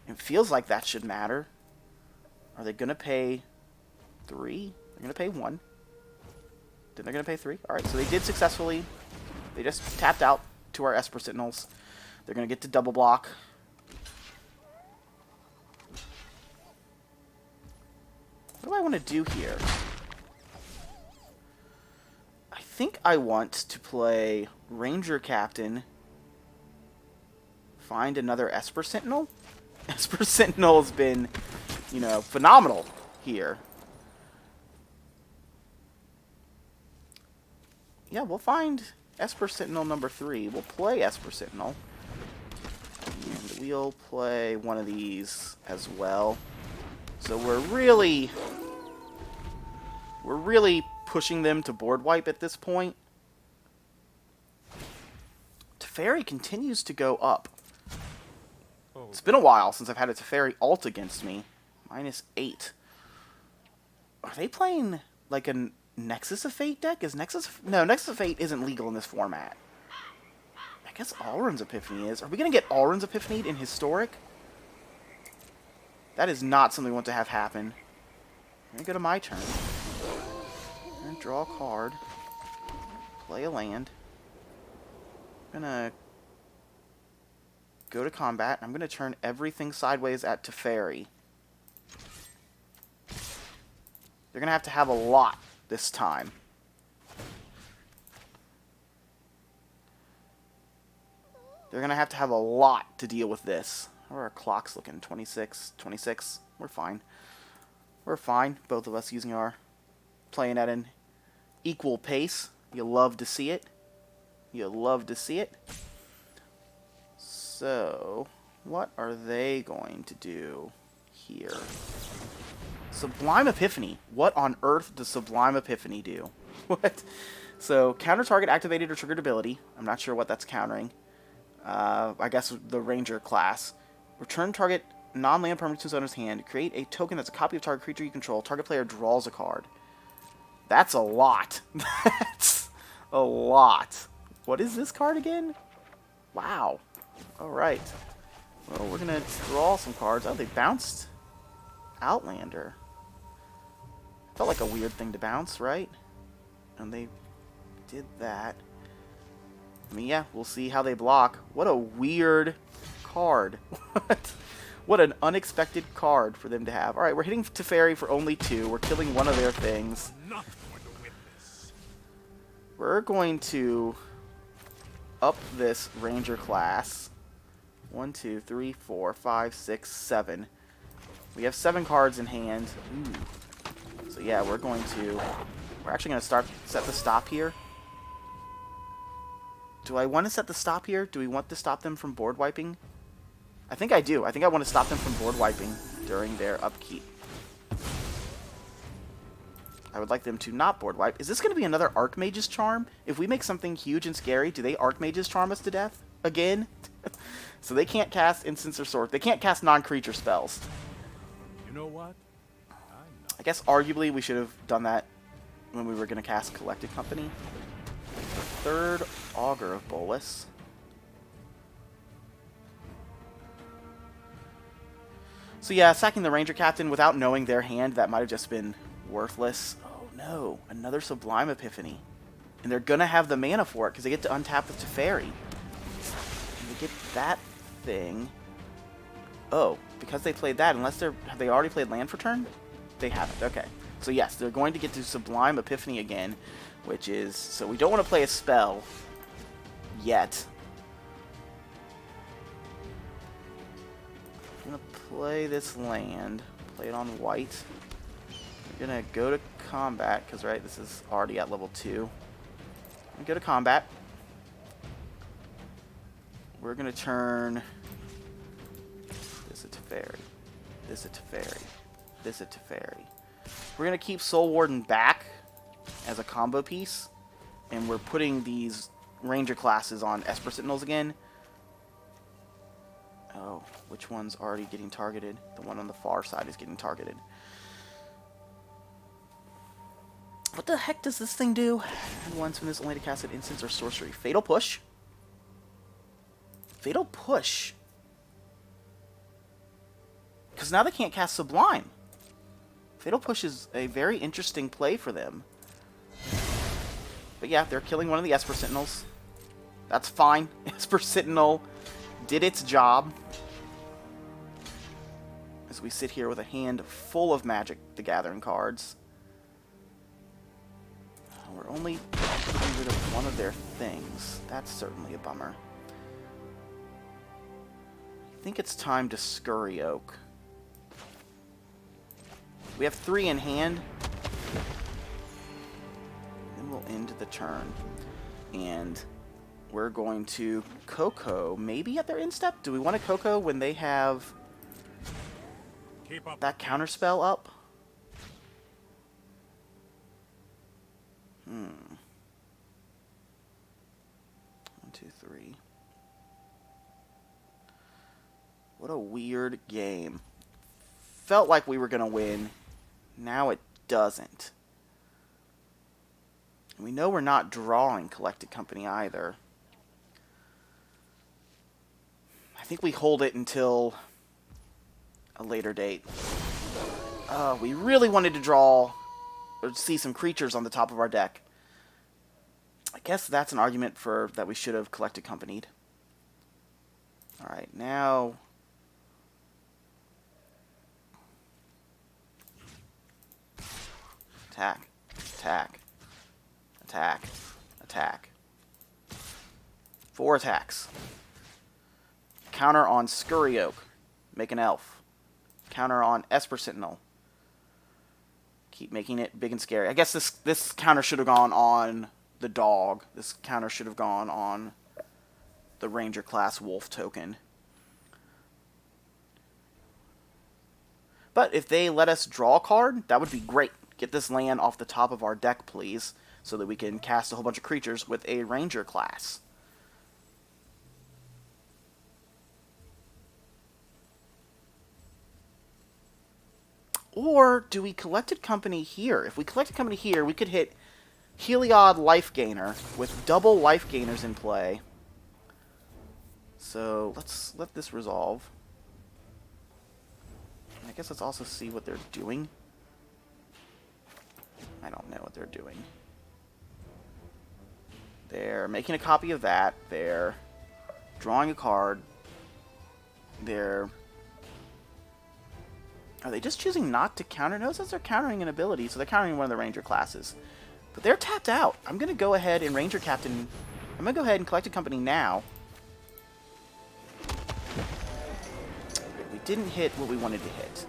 It feels like that should matter. Are they going to pay 3? They're going to pay 1. Then they're going to pay 3. Alright, so they did successfully. They just tapped out to our Esper Sentinels. They're going to get to double block. What do I want to do here? I think I want to play Ranger Captain. Find another Esper Sentinel. Esper Sentinel has been, you know, phenomenal here. Yeah, we'll find Esper Sentinel number 3. We'll play Esper Sentinel. And we'll play one of these as well. So we're really pushing them to board wipe at this point. Teferi continues to go up. It's been a while since I've had a Teferi alt against me. -8. Are they playing like a Nexus of Fate deck? No, Nexus of Fate isn't legal in this format. I guess Alrund's Epiphany is. Are we going to get Alrund's Epiphany in Historic? That is not something we want to have happen. I'm going to go to my turn. I'm going to draw a card. Play a land. I'm going to go to combat. I'm going to turn everything sideways at Teferi. They're going to have a lot this time. They're going to have a lot to deal with this. How are our clocks looking? 26, 26. We're fine. We're fine. Both of us using our... playing at an equal pace. You love to see it. You love to see it. So, what are they going to do here? Sublime Epiphany. What on earth does Sublime Epiphany do? What? So, counter target activated or triggered ability. I'm not sure what that's countering. I guess the Ranger class. Return target non-land permanent to its owner's hand. Create a token that's a copy of target creature you control. Target player draws a card. That's a lot. That's a lot. What is this card again? Wow. Alright. Well, we're gonna draw some cards. Oh, they bounced Outlander. Felt like a weird thing to bounce, right? And they did that. I mean, yeah, we'll see how they block. What a weird card. What an unexpected card for them to have. Alright, we're hitting Teferi for only 2. We're killing one of their things. We're going to up this Ranger class. 1, 2, 3, 4, 5, 6, 7. We have 7 cards in hand. Ooh. So yeah, we're actually going to set the stop here. Do I want to set the stop here? Do we want to stop them from board wiping? I think I do. I think I want to stop them from board wiping during their upkeep. I would like them to not board wipe. Is this going to be another Archmage's Charm? If we make something huge and scary, do they Archmage's Charm us to death? Again? So they can't cast instants or swords. They can't cast non-creature spells. You know what? I guess arguably we should have done that when we were going to cast Collected Company. Third Augur of Bolus. So yeah, sacking the Ranger Captain without knowing their hand, that might have just been worthless. Oh no, another Sublime Epiphany. And they're going to have the mana for it because they get to untap the Teferi. And they get that thing. Oh, because they played that, have they already played land for turn? They haven't, okay. So yes, they're going to get to Sublime Epiphany again, which is, so we don't want to play a spell yet. I'm going to play this land, play it on white. We're going to go to combat, because right, this is already at level 2. We go to combat. We're going to turn this a Teferi, this a Teferi, this a Teferi. We're going to keep Soul Warden back as a combo piece, and we're putting these Ranger classes on Esper Sentinels again. Oh, which one's already getting targeted? The one on the far side is getting targeted. What the heck does this thing do? And once when this only to cast an instance or sorcery. Fatal Push? Fatal Push? Because now they can't cast Sublime. Fatal Push is a very interesting play for them. But yeah, they're killing one of the Esper Sentinels. That's fine. Esper Sentinel did its job. As we sit here with a hand full of Magic the Gathering cards. We're only getting rid of one of their things. That's certainly a bummer. I think it's time to Scurry Oak. We have 3 in hand. Then we'll end the turn. And we're going to Coco, maybe at their instep? Do we want to Coco when they have that counterspell up? 1, 2, 3. What a weird game. Felt like we were going to win. Now it doesn't. And we know we're not drawing Collected Company either. I think we hold it until a later date. We really wanted to draw or see some creatures on the top of our deck. I guess that's an argument for that we should have Collected Companied. Alright, now attack, attack, attack, attack. 4 attacks. Counter on Scurry Oak. Make an elf. Counter on Esper Sentinel. Keep making it big and scary. I guess this counter should have gone on the dog. This counter should have gone on the Ranger class wolf token. But if they let us draw a card, that would be great. Get this land off the top of our deck, please, so that we can cast a whole bunch of creatures with a Ranger class. Or do we Collected Company here? If we Collected Company here, we could hit Heliod Life Gainer with double Life Gainers in play. So let's let this resolve. I guess let's also see what they're doing. I don't know what they're doing. They're making a copy of that. They're drawing a card. They're... Are they just choosing not to counter? No, it says they're countering an ability, so they're countering one of the Ranger classes. But they're tapped out. I'm going to go ahead and Ranger Captain... I'm going to go ahead and collect a company now. We didn't hit what we wanted to hit.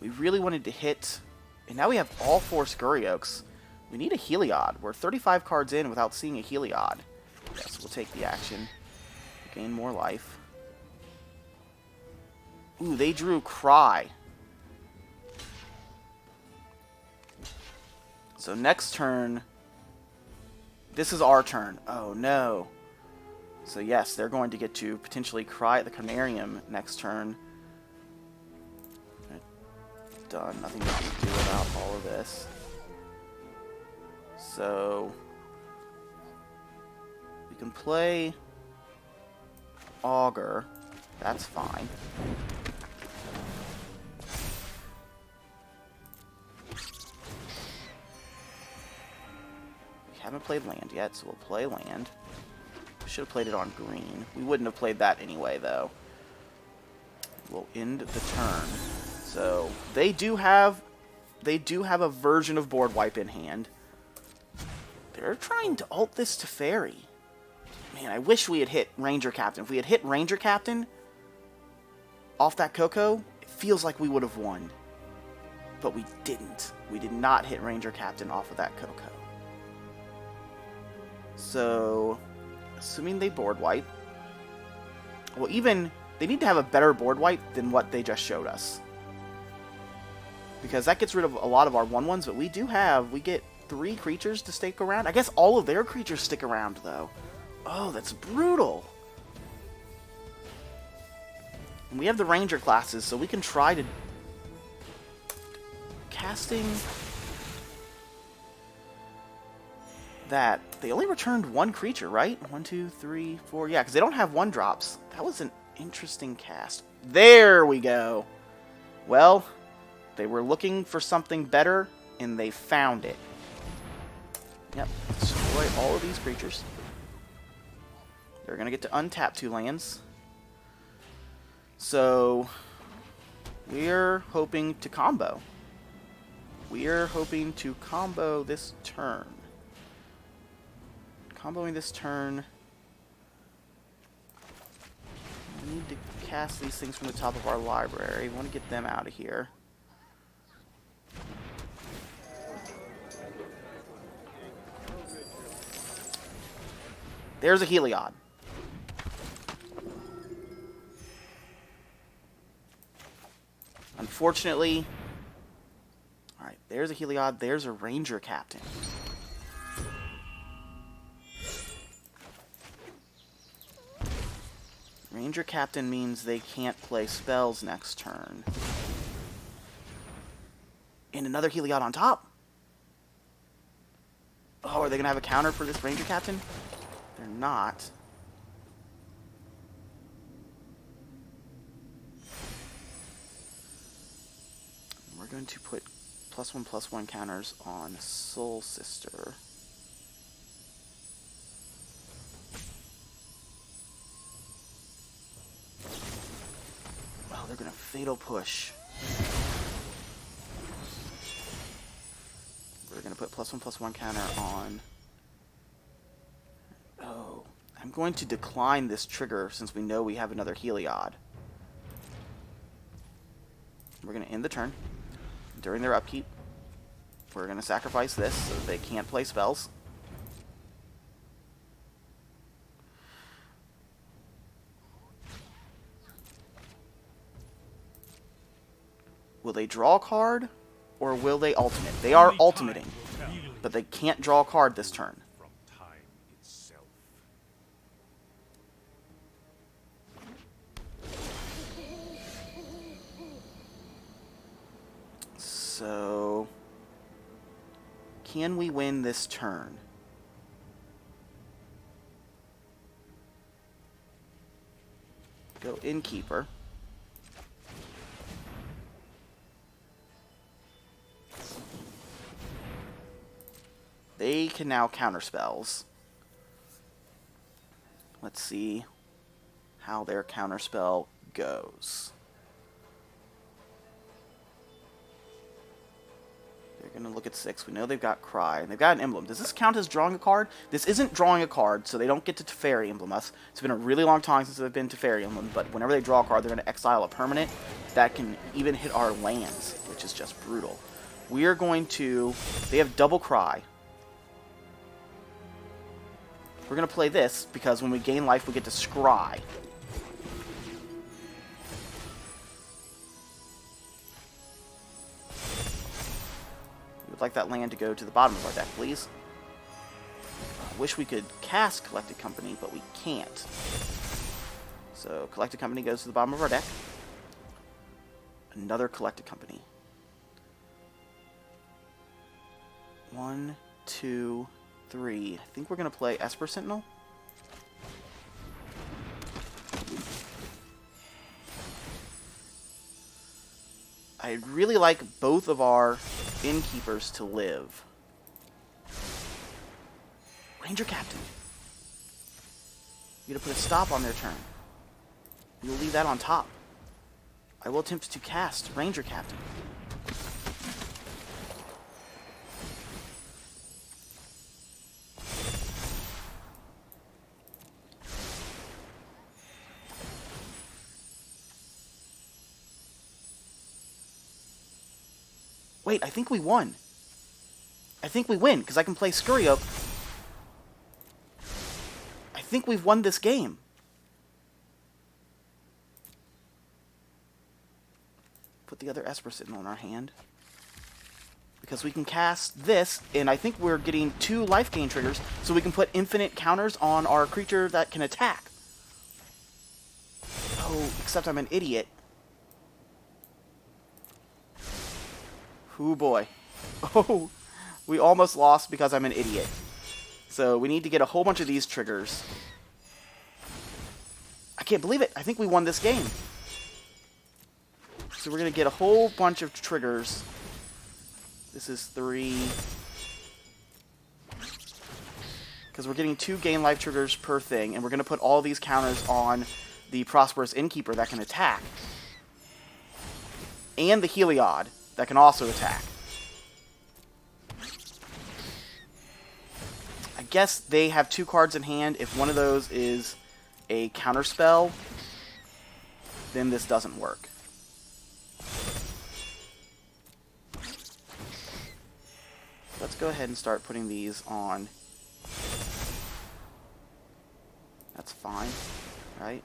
We really wanted to hit, and now we have all 4 Scurryoaks. We need a Heliod. We're 35 cards in without seeing a Heliod. Yes, we'll take the action. Gain more life. Ooh, they drew Cry. So next turn, this is our turn. Oh no. So yes, they're going to get to potentially Cry at the Carnarium next turn. Done. Nothing we can do about all of this. So we can play Augur. That's fine. We haven't played land yet, so we'll play land. We should have played it on green. We wouldn't have played that anyway, though. We'll end the turn. So they do have a version of board wipe in hand. They're trying to ult this to Fairy. Man, I wish we had hit Ranger Captain. If we had hit Ranger Captain off that Coco, it feels like we would have won. But we didn't. We did not hit Ranger Captain off of that Coco. So, assuming they board wipe. Well, even they need to have a better board wipe than what they just showed us. Because that gets rid of a lot of our 1/1s, but we get 3 creatures to stick around. I guess all of their creatures stick around, though. Oh, that's brutal. And we have the Ranger classes, so we can try to... Casting... That. They only returned 1 creature, right? 1, 2, 3, 4... Yeah, because they don't have 1-drops. That was an interesting cast. There we go. Well... They were looking for something better, and they found it. Yep, destroy all of these creatures. They're going to get to untap 2 lands. So, we're hoping to combo. We're hoping to combo this turn. Comboing this turn... We need to cast these things from the top of our library. We want to get them out of here. There's a Heliod. Unfortunately... Alright, there's a Heliod. There's a Ranger Captain. Ranger Captain means they can't play spells next turn. And another Heliod on top? Oh, are they going to have a counter for this Ranger Captain? They're not. We're going to put +1/+1 counters on Soul Sister. Oh, they're going to Fatal Push. We're going to put +1/+1 counter on... Oh, I'm going to decline this trigger since we know we have another Heliod. We're going to end the turn. During their upkeep, we're going to sacrifice this so that they can't play spells. Will they draw a card, or will they ultimate? They are ultimating, but they can't draw a card this turn. So, can we win this turn? Go Innkeeper. They can now counter spells. Let's see how their counterspell goes. They're going to look at 6. We know they've got Cry. And they've got an emblem. Does this count as drawing a card? This isn't drawing a card, so they don't get to Teferi emblem us. It's been a really long time since they've been Teferi emblem, but whenever they draw a card, they're going to exile a permanent that can even hit our lands, which is just brutal. We are going to... They have double Cry. We're going to play this, because when we gain life, we get to scry. We would like that land to go to the bottom of our deck, please. I wish we could cast Collected Company, but we can't. So, Collected Company goes to the bottom of our deck. Another Collected Company. 1, 2... 3. I think we're going to play Esper Sentinel. I'd really like both of our Innkeepers to live. Ranger Captain. You're going to put a stop on their turn. We'll leave that on top. I will attempt to cast Ranger Captain. Wait, I think we won. I think we win, because I can play Scurry Oak. I think we've won this game. Put the other Esper Sentinel in our hand. Because we can cast this, and I think we're getting 2 life gain triggers, so we can put infinite counters on our creature that can attack. Oh, except I'm an idiot. Ooh, boy. Oh, we almost lost because I'm an idiot. So we need to get a whole bunch of these triggers. I can't believe it. I think we won this game. So we're going to get a whole bunch of triggers. This is 3. Because we're getting 2 gain life triggers per thing. And we're going to put all these counters on the Prosperous Innkeeper that can attack. And the Heliod that can also attack. I guess they have 2 cards in hand. If one of those is a counterspell, then this doesn't work. Let's go ahead and start putting these on. That's fine, right?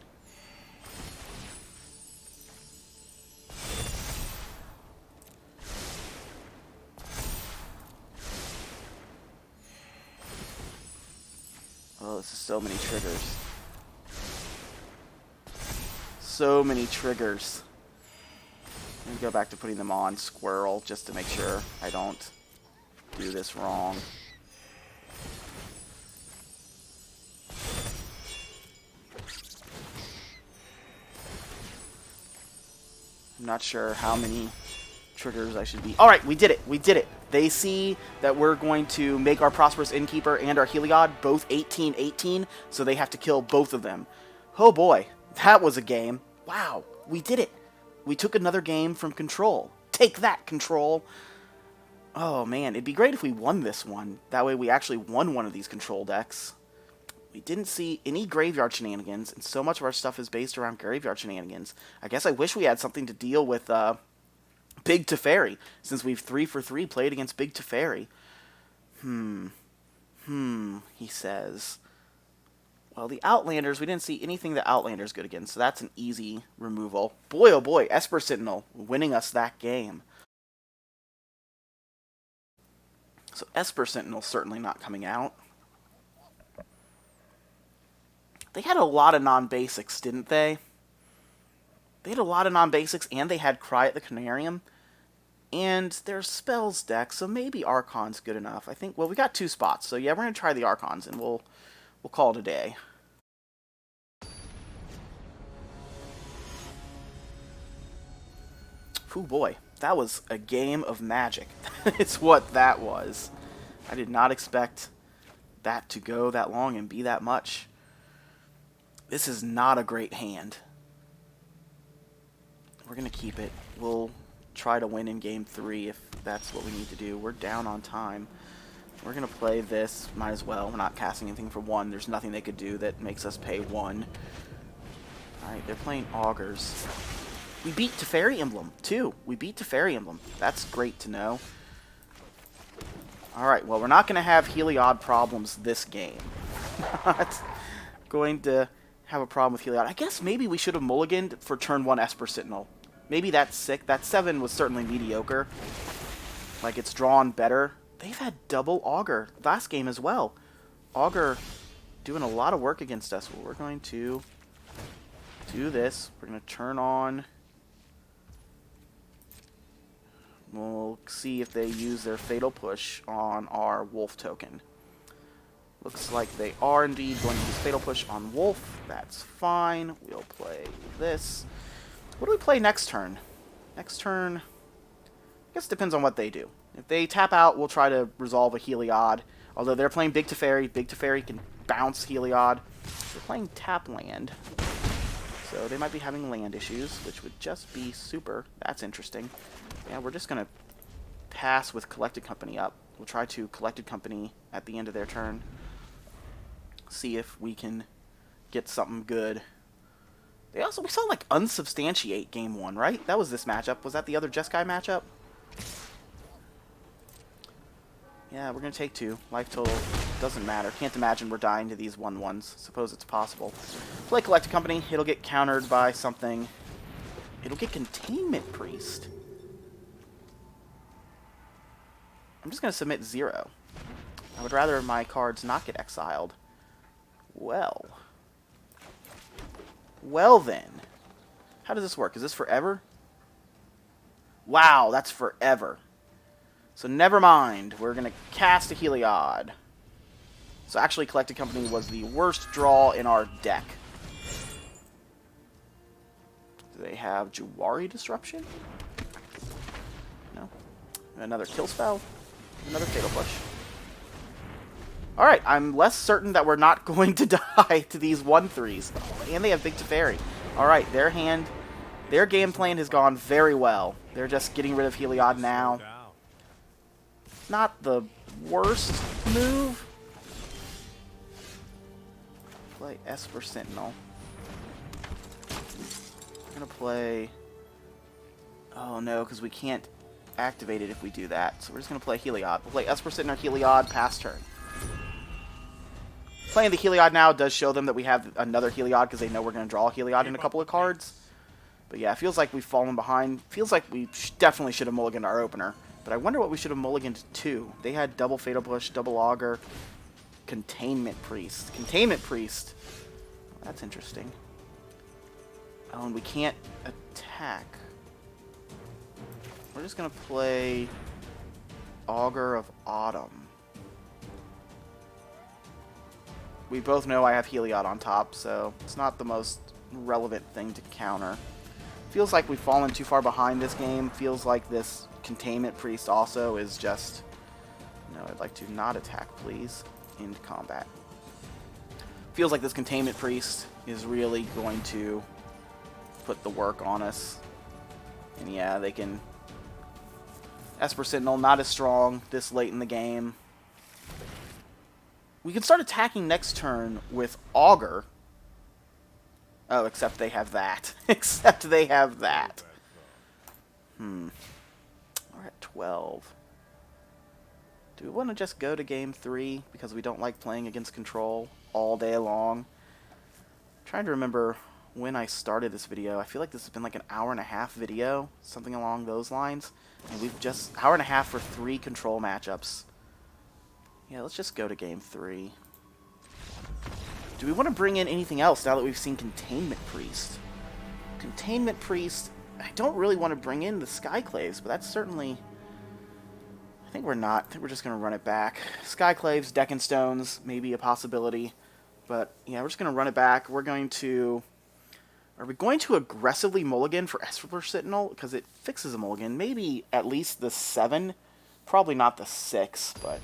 Oh, this is so many triggers. So many triggers. Let me go back to putting them on Squirrel just to make sure I don't do this wrong. I'm not sure how many triggers I should be. Alright, we did it. We did it. They see that we're going to make our Prosperous Innkeeper and our Heliod both 18-18, so they have to kill both of them. Oh boy, that was a game. Wow, we did it. We took another game from Control. Take that, Control. Oh man, it'd be great if we won this one. That way we actually won one of these Control decks. We didn't see any graveyard shenanigans, and so much of our stuff is based around graveyard shenanigans. I guess I wish we had something to deal with Big Teferi, since we've 3 for 3 played against Big Teferi. He says. Well, the Outlanders, we didn't see anything that Outlanders good against, so that's an easy removal. Boy, oh boy, Esper Sentinel winning us that game. So Esper Sentinel's certainly not coming out. They had a lot of non-basics, didn't they? They had a lot of non-basics, and they had Cry at the Canarium. And there's spells deck, so maybe Archon's good enough. I think, well, we got 2 spots, so yeah, we're going to try the Archons, and we'll call it a day. Ooh, boy, that was a game of Magic. It's what that was. I did not expect that to go that long and be that much. This is not a great hand. We're going to keep it. We'll try to win in game 3 if that's what we need to do. We're down on time. We're going to play this. Might as well. We're not casting anything for 1. There's nothing they could do that makes us pay 1. Alright, they're playing Augurs. We beat Teferi Emblem, too. We beat Teferi Emblem. That's great to know. Alright, well, we're not going to have Heliod problems this game. Not going to have a problem with Heliod. I guess maybe we should have mulliganed for turn 1 Esper Sentinel. Maybe that's sick. That 7 was certainly mediocre. Like, it's drawn better. They've had double Augur last game as well. Augur doing a lot of work against us. Well, we're going to do this. We're going to turn on... We'll see if they use their Fatal Push on our Wolf token. Looks like they are indeed going to use Fatal Push on Wolf. That's fine. We'll play this. What do we play next turn? Next turn, I guess it depends on what they do. If they tap out, we'll try to resolve a Heliod. Although they're playing Big Teferi can bounce Heliod. They're playing tap land. So they might be having land issues, which would just be super. That's interesting. Yeah, we're just going to pass with Collected Company up. We'll try to Collected Company at the end of their turn. See if we can get something good. We saw like unsubstantiate game 1, right? That was this matchup. Was that the other Jeskai matchup? Yeah, we're going to take 2. Life total doesn't matter. Can't imagine we're dying to these 1/1s. Suppose it's possible. Play Collected Company. It'll get countered by something. It'll get Containment Priest. I'm just going to submit 0. I would rather my cards not get exiled. Well. Well then. How does this work? Is this forever? Wow, that's forever. So never mind. We're going to cast a Heliod. So actually Collected Company was the worst draw in our deck. Do they have Jawari Disruption? No. Another kill spell? Another Fatal Push. Alright, I'm less certain that we're not going to die to these 1/3s. And they have Big Teferi. Alright, their game plan has gone very well. They're just getting rid of Heliod now. Not the worst move. Play Esper Sentinel. We're going to play... Oh no, because we can't activate it if we do that. So we're just going to play Heliod. We'll play Esper Sentinel, Heliod, pass turn. Playing the Heliod now does show them that we have another Heliod because they know we're going to draw a Heliod in a couple of cards. But yeah, it feels like we've fallen behind. Feels like we definitely should have mulliganed our opener. But I wonder what we should have mulliganed to. They had double Fatal Push, double Augur, Containment Priest. Containment Priest. That's interesting. Oh, and we can't attack. We're just going to play Augur of Autumn. We both know I have Heliod on top, so it's not the most relevant thing to counter. Feels like we've fallen too far behind this game. Feels like this Containment Priest also is just... No, I'd like to not attack, please. End combat. Feels like this Containment Priest is really going to put the work on us. And yeah, they can... Esper Sentinel, not as strong this late in the game. We can start attacking next turn with Augur. Oh, except they have that. Except they have that. We're at 12. Do we want to just go to game 3 because we don't like playing against control all day long? I'm trying to remember when I started this video. I feel like this has been like an hour-and-a-half video, something along those lines. And we've just... hour-and-a-half for 3 control matchups. Yeah, let's just go to game 3. Do we want to bring in anything else now that we've seen Containment Priest? Containment Priest I don't really want to bring in the Skyclaves, but that's certainly... I think we're not. I think we're just going to run it back. Skyclaves, Deccan Stones, maybe a possibility. But, yeah, we're just going to run it back. We're going to... Are we going to aggressively mulligan for Esper Sentinel? Because it fixes a mulligan. Maybe at least the 7. Probably not the 6, but...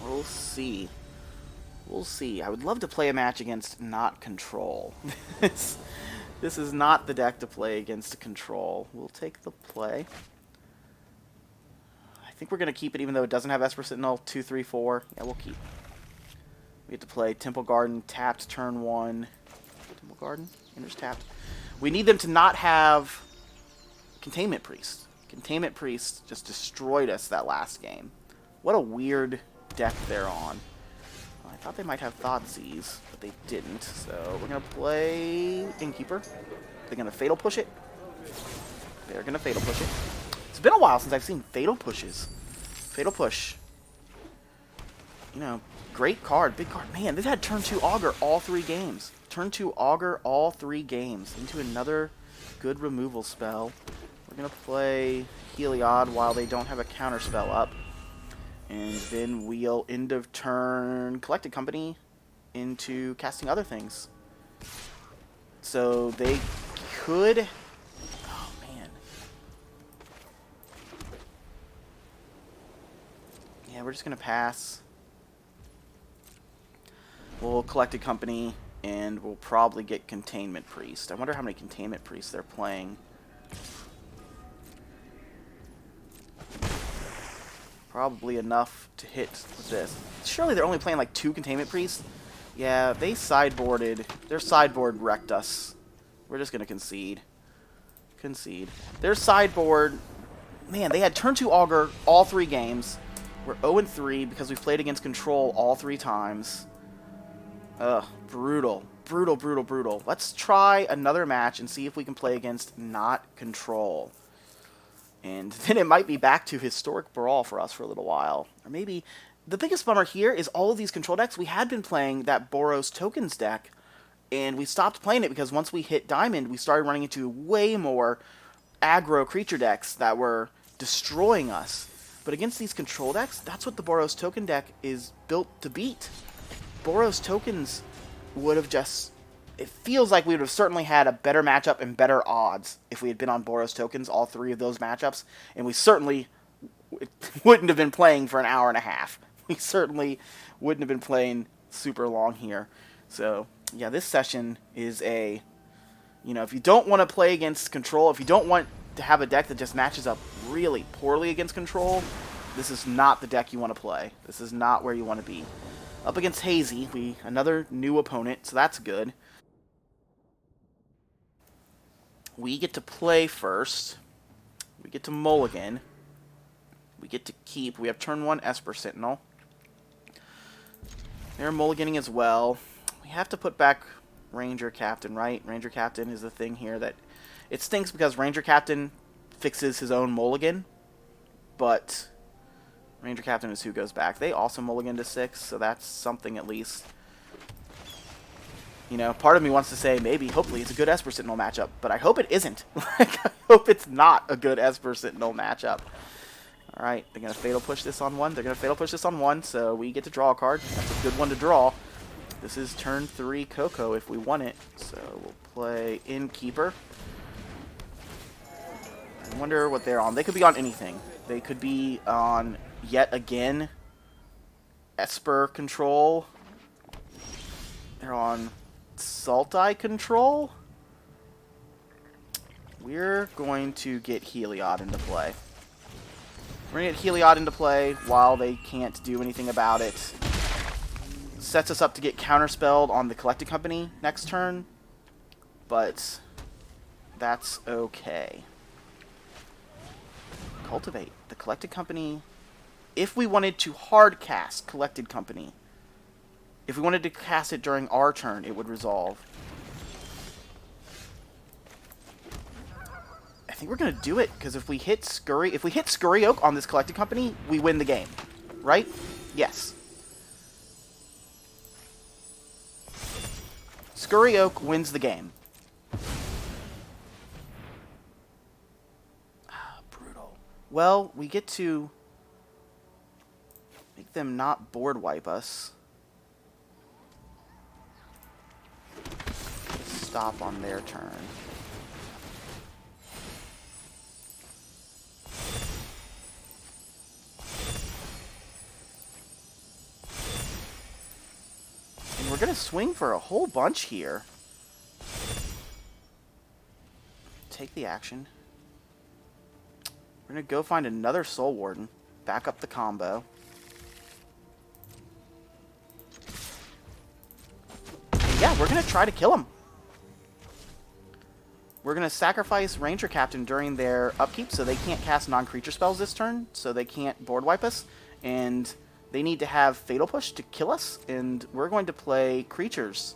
We'll see. We'll see. I would love to play a match against not Control. This is not the deck to play against Control. We'll take the play. I think we're going to keep it even though it doesn't have Esper Sentinel. 2, 3, 4. Yeah, we'll keep. We have to play Temple Garden, tapped turn 1. Temple Garden, enters tapped. We need them to not have Containment Priest. Containment Priest just destroyed us that last game. What a weird deck they're on. I thought they might have Thoughtseize, but they didn't. So we're going to play Innkeeper. They're going to Fatal Push it. They're going to Fatal Push it. It's been a while since I've seen Fatal Pushes. Fatal Push. You know, great card, big card. Man, they've had turn 2 Augur all 3 games. Turn 2 Augur all 3 games. Into another good removal spell. We're going to play Heliod while they don't have a counter spell up. And then we'll end of turn Collected Company into casting other things. So they could... Oh, man. Yeah, we're just going to pass. We'll Collected Company, and we'll probably get Containment Priest. I wonder how many Containment Priests they're playing. Probably enough to hit with this. Surely they're only playing like 2 Containment Priests? Yeah, they sideboarded. Their sideboard wrecked us. We're just going to concede. Concede. Their sideboard... Man, they had turn 2 Augur all 3 games. We're 0-3 because we've played against Control all 3 times. Ugh, brutal. Brutal, brutal, brutal. Let's try another match and see if we can play against not Control. And then it might be back to historic brawl for us for a little while. Or maybe the biggest bummer here is all of these control decks. We had been playing that Boros Tokens deck, and we stopped playing it because once we hit Diamond, we started running into way more aggro creature decks that were destroying us. But against these control decks, that's what the Boros Token deck is built to beat. Boros Tokens would have just... It feels like we would have certainly had a better matchup and better odds if we had been on Boros Tokens, all 3 of those matchups, and we certainly wouldn't have been playing for an hour and a half. We certainly wouldn't have been playing super long here. So, yeah, this session is a... You know, if you don't want to play against Control, if you don't want to have a deck that just matches up really poorly against Control, this is not the deck you want to play. This is not where you want to be. Up against Hazy, another new opponent, so that's good. We get to play first. We get to mulligan. We get to keep. We have turn 1 Esper Sentinel. They're mulliganing as well. We have to put back Ranger Captain, right? Ranger Captain is the thing here that... It stinks because Ranger Captain fixes his own mulligan, but Ranger Captain is who goes back. They also mulligan to 6, so that's something at least. You know, part of me wants to say maybe, hopefully, it's a good Esper Sentinel matchup, but I hope it isn't. I hope it's not a good Esper Sentinel matchup. Alright, they're going to Fatal Push this on 1. They're going to Fatal Push this on 1, so we get to draw a card. That's a good one to draw. This is turn 3 Coco if we want it. So we'll play Innkeeper. I wonder what they're on. They could be on anything. They could be on, yet again, Esper Control. They're on Sultai Control. We're going to get Heliod into play. We're going to get Heliod into play while they can't do anything about it. Sets us up to get counterspelled on the Collected Company next turn, but that's okay. Cultivate. The Collected Company, if we wanted to hard cast Collected Company, if we wanted to cast it during our turn, it would resolve. I think we're going to do it, because if we hit Scurry Oak on this Collected Company, we win the game. Right? Yes. Scurry Oak wins the game. Well, we get to make them not board wipe us. Stop on their turn. And we're going to swing for a whole bunch here. Take the action. We're going to go find another Soul Warden. Back up the combo. Yeah, we're going to try to kill him. We're going to sacrifice Ranger Captain during their upkeep, so they can't cast non-creature spells this turn, so they can't board wipe us. And they need to have Fatal Push to kill us, and we're going to play creatures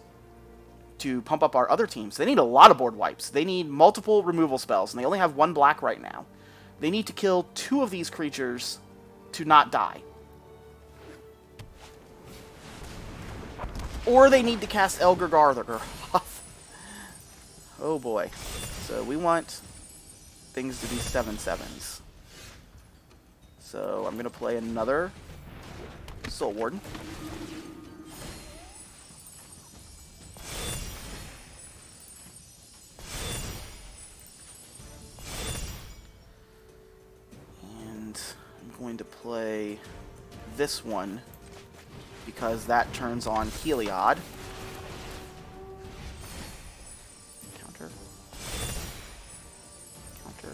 to pump up our other teams. They need a lot of board wipes. They need multiple removal spells, and they only have one black right now. They need to kill 2 of these creatures to not die. Or they need to cast Elgar Gargoth. Oh boy. So we want things to be 7/7s. So I'm going to play another Soul Warden. And I'm going to play this one because that turns on Heliod. Counter. Counter.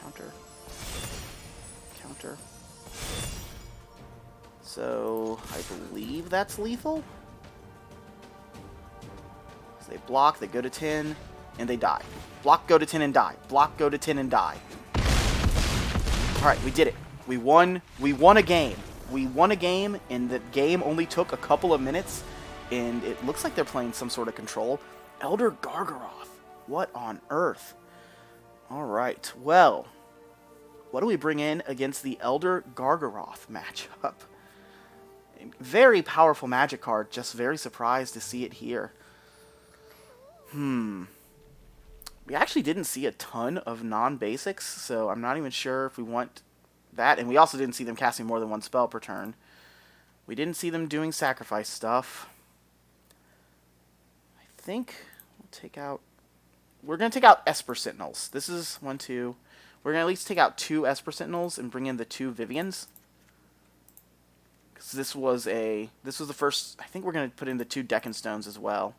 Counter. Counter. So, I believe that's lethal. So they block, they go to 10, and they die. Block, go to 10, and die. Block, go to 10, and die. Alright, we did it. We won a game. We won a game, and the game only took a couple of minutes, and it looks like they're playing some sort of control. Elder Gargaroth. What on earth? Alright, well, what do we bring in against the Elder Gargaroth matchup? Very powerful magic card, just very surprised to see it here. We actually didn't see a ton of non-basics, so I'm not even sure if we want that. And we also didn't see them casting more than one spell per turn. We didn't see them doing sacrifice stuff. I think we'll take out... We're going to take out Esper Sentinels. This is 1, 2. We're going to at least take out 2 Esper Sentinels and bring in the 2 Vivians. Because this was the first... I think we're going to put in the 2 Deccan Stones as well.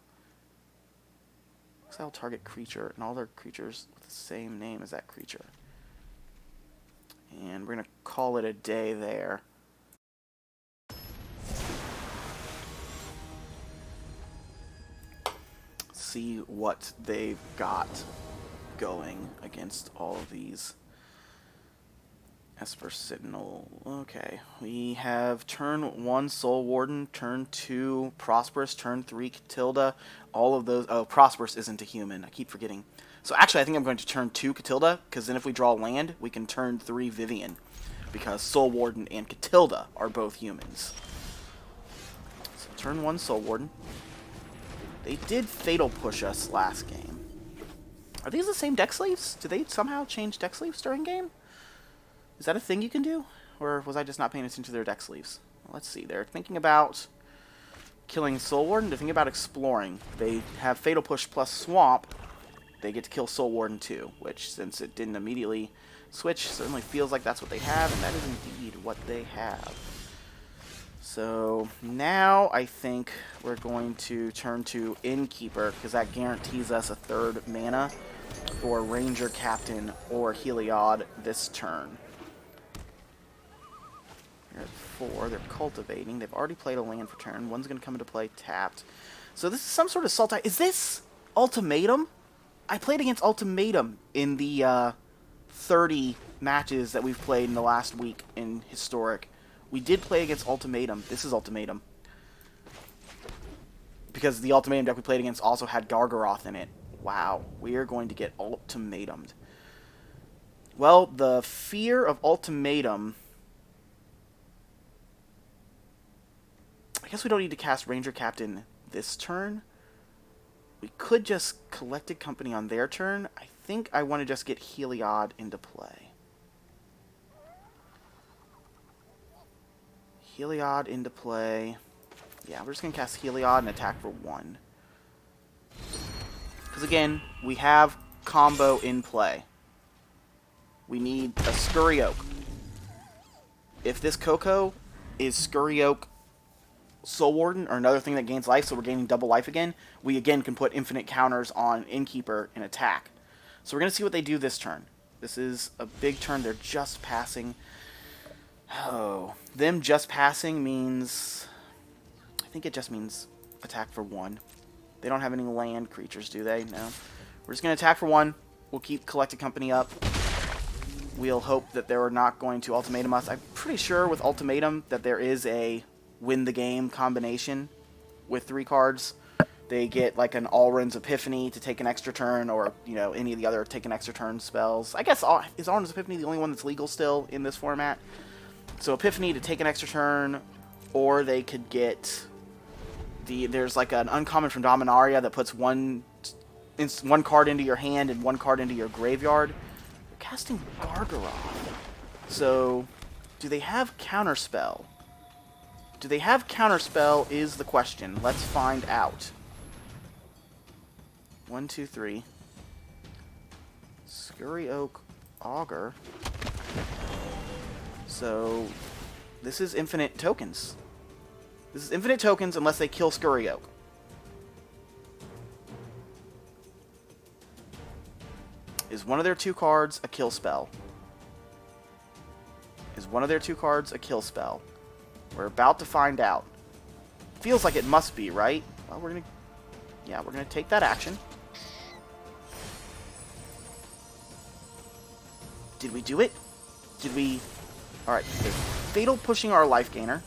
Exile target creature and all their creatures with the same name as that creature. And we're going to call it a day there. See what they've got going against all of these. Esper Sentinel. Okay. We have turn 1 Soul Warden, turn 2 Prosperous, turn 3 Catilda. All of those... Oh, Prosperous isn't a human. I keep forgetting. So actually, I think I'm going to turn 2 Catilda, because then if we draw land, we can turn 3 Vivian. Because Soul Warden and Catilda are both humans. So turn 1 Soul Warden. They did Fatal Push us last game. Are these the same deck sleeves? Do they somehow change deck sleeves during game? Is that a thing you can do? Or was I just not paying attention to their deck sleeves? Well, let's see. They're thinking about killing Soul Warden. They're thinking about exploring. They have Fatal Push plus Swamp. They get to kill Soul Warden too, which, since it didn't immediately switch, certainly feels like that's what they have, and that is indeed what they have. So now I think we're going to turn to Innkeeper, because that guarantees us a 3rd mana for Ranger Captain or Heliod this turn. They're at 4. They're cultivating. They've already played a land for turn. One's going to come into play tapped. So this is some sort of Sultai. Is this Ultimatum? I played against Ultimatum in the 30 matches that we've played in the last week in Historic. We did play against Ultimatum. This is Ultimatum. Because the Ultimatum deck we played against also had Gargaroth in it. Wow. We are going to get Ultimatumed. Well, the fear of Ultimatum... I guess we don't need to cast Ranger Captain this turn. We could just Collected Company on their turn. I think I want to just get Heliod into play. Heliod into play. Yeah, we're just going to cast Heliod and attack for 1. Because again, we have combo in play. We need a Scurry Oak. If this Coco is Scurry Oak Soul Warden, or another thing that gains life, so we're gaining double life again, we again can put infinite counters on Innkeeper and attack. So we're going to see what they do this turn. This is a big turn. They're just passing. Oh, them just passing means... I think it just means attack for 1. They don't have any land creatures, do they? No. We're just going to attack for 1. We'll keep Collected Company up. We'll hope that they're not going to ultimatum us. I'm pretty sure with ultimatum that there is a win the game combination with 3 cards. They get like an Alrund's Epiphany to take an extra turn, or you know, any of the other take an extra turn spells. I guess is Alrund's Epiphany the only one that's legal still in this format? So Epiphany to take an extra turn, or they could get there's like an uncommon from Dominaria that puts one card into your hand and 1 card into your graveyard. They're casting Gargaroth. So do they have Counterspell? Do they have Counterspell is the question. Let's find out. 1, 2, 3. Scurry Oak Augur. So this is infinite tokens. This is infinite tokens unless they kill Scurry Oak. Is one of their 2 cards a kill spell? Is one of their 2 cards a kill spell? We're about to find out. Feels like it must be, right? Well, we're gonna take that action. Did we do it? Did we... Alright, Fatal pushing our life gainer.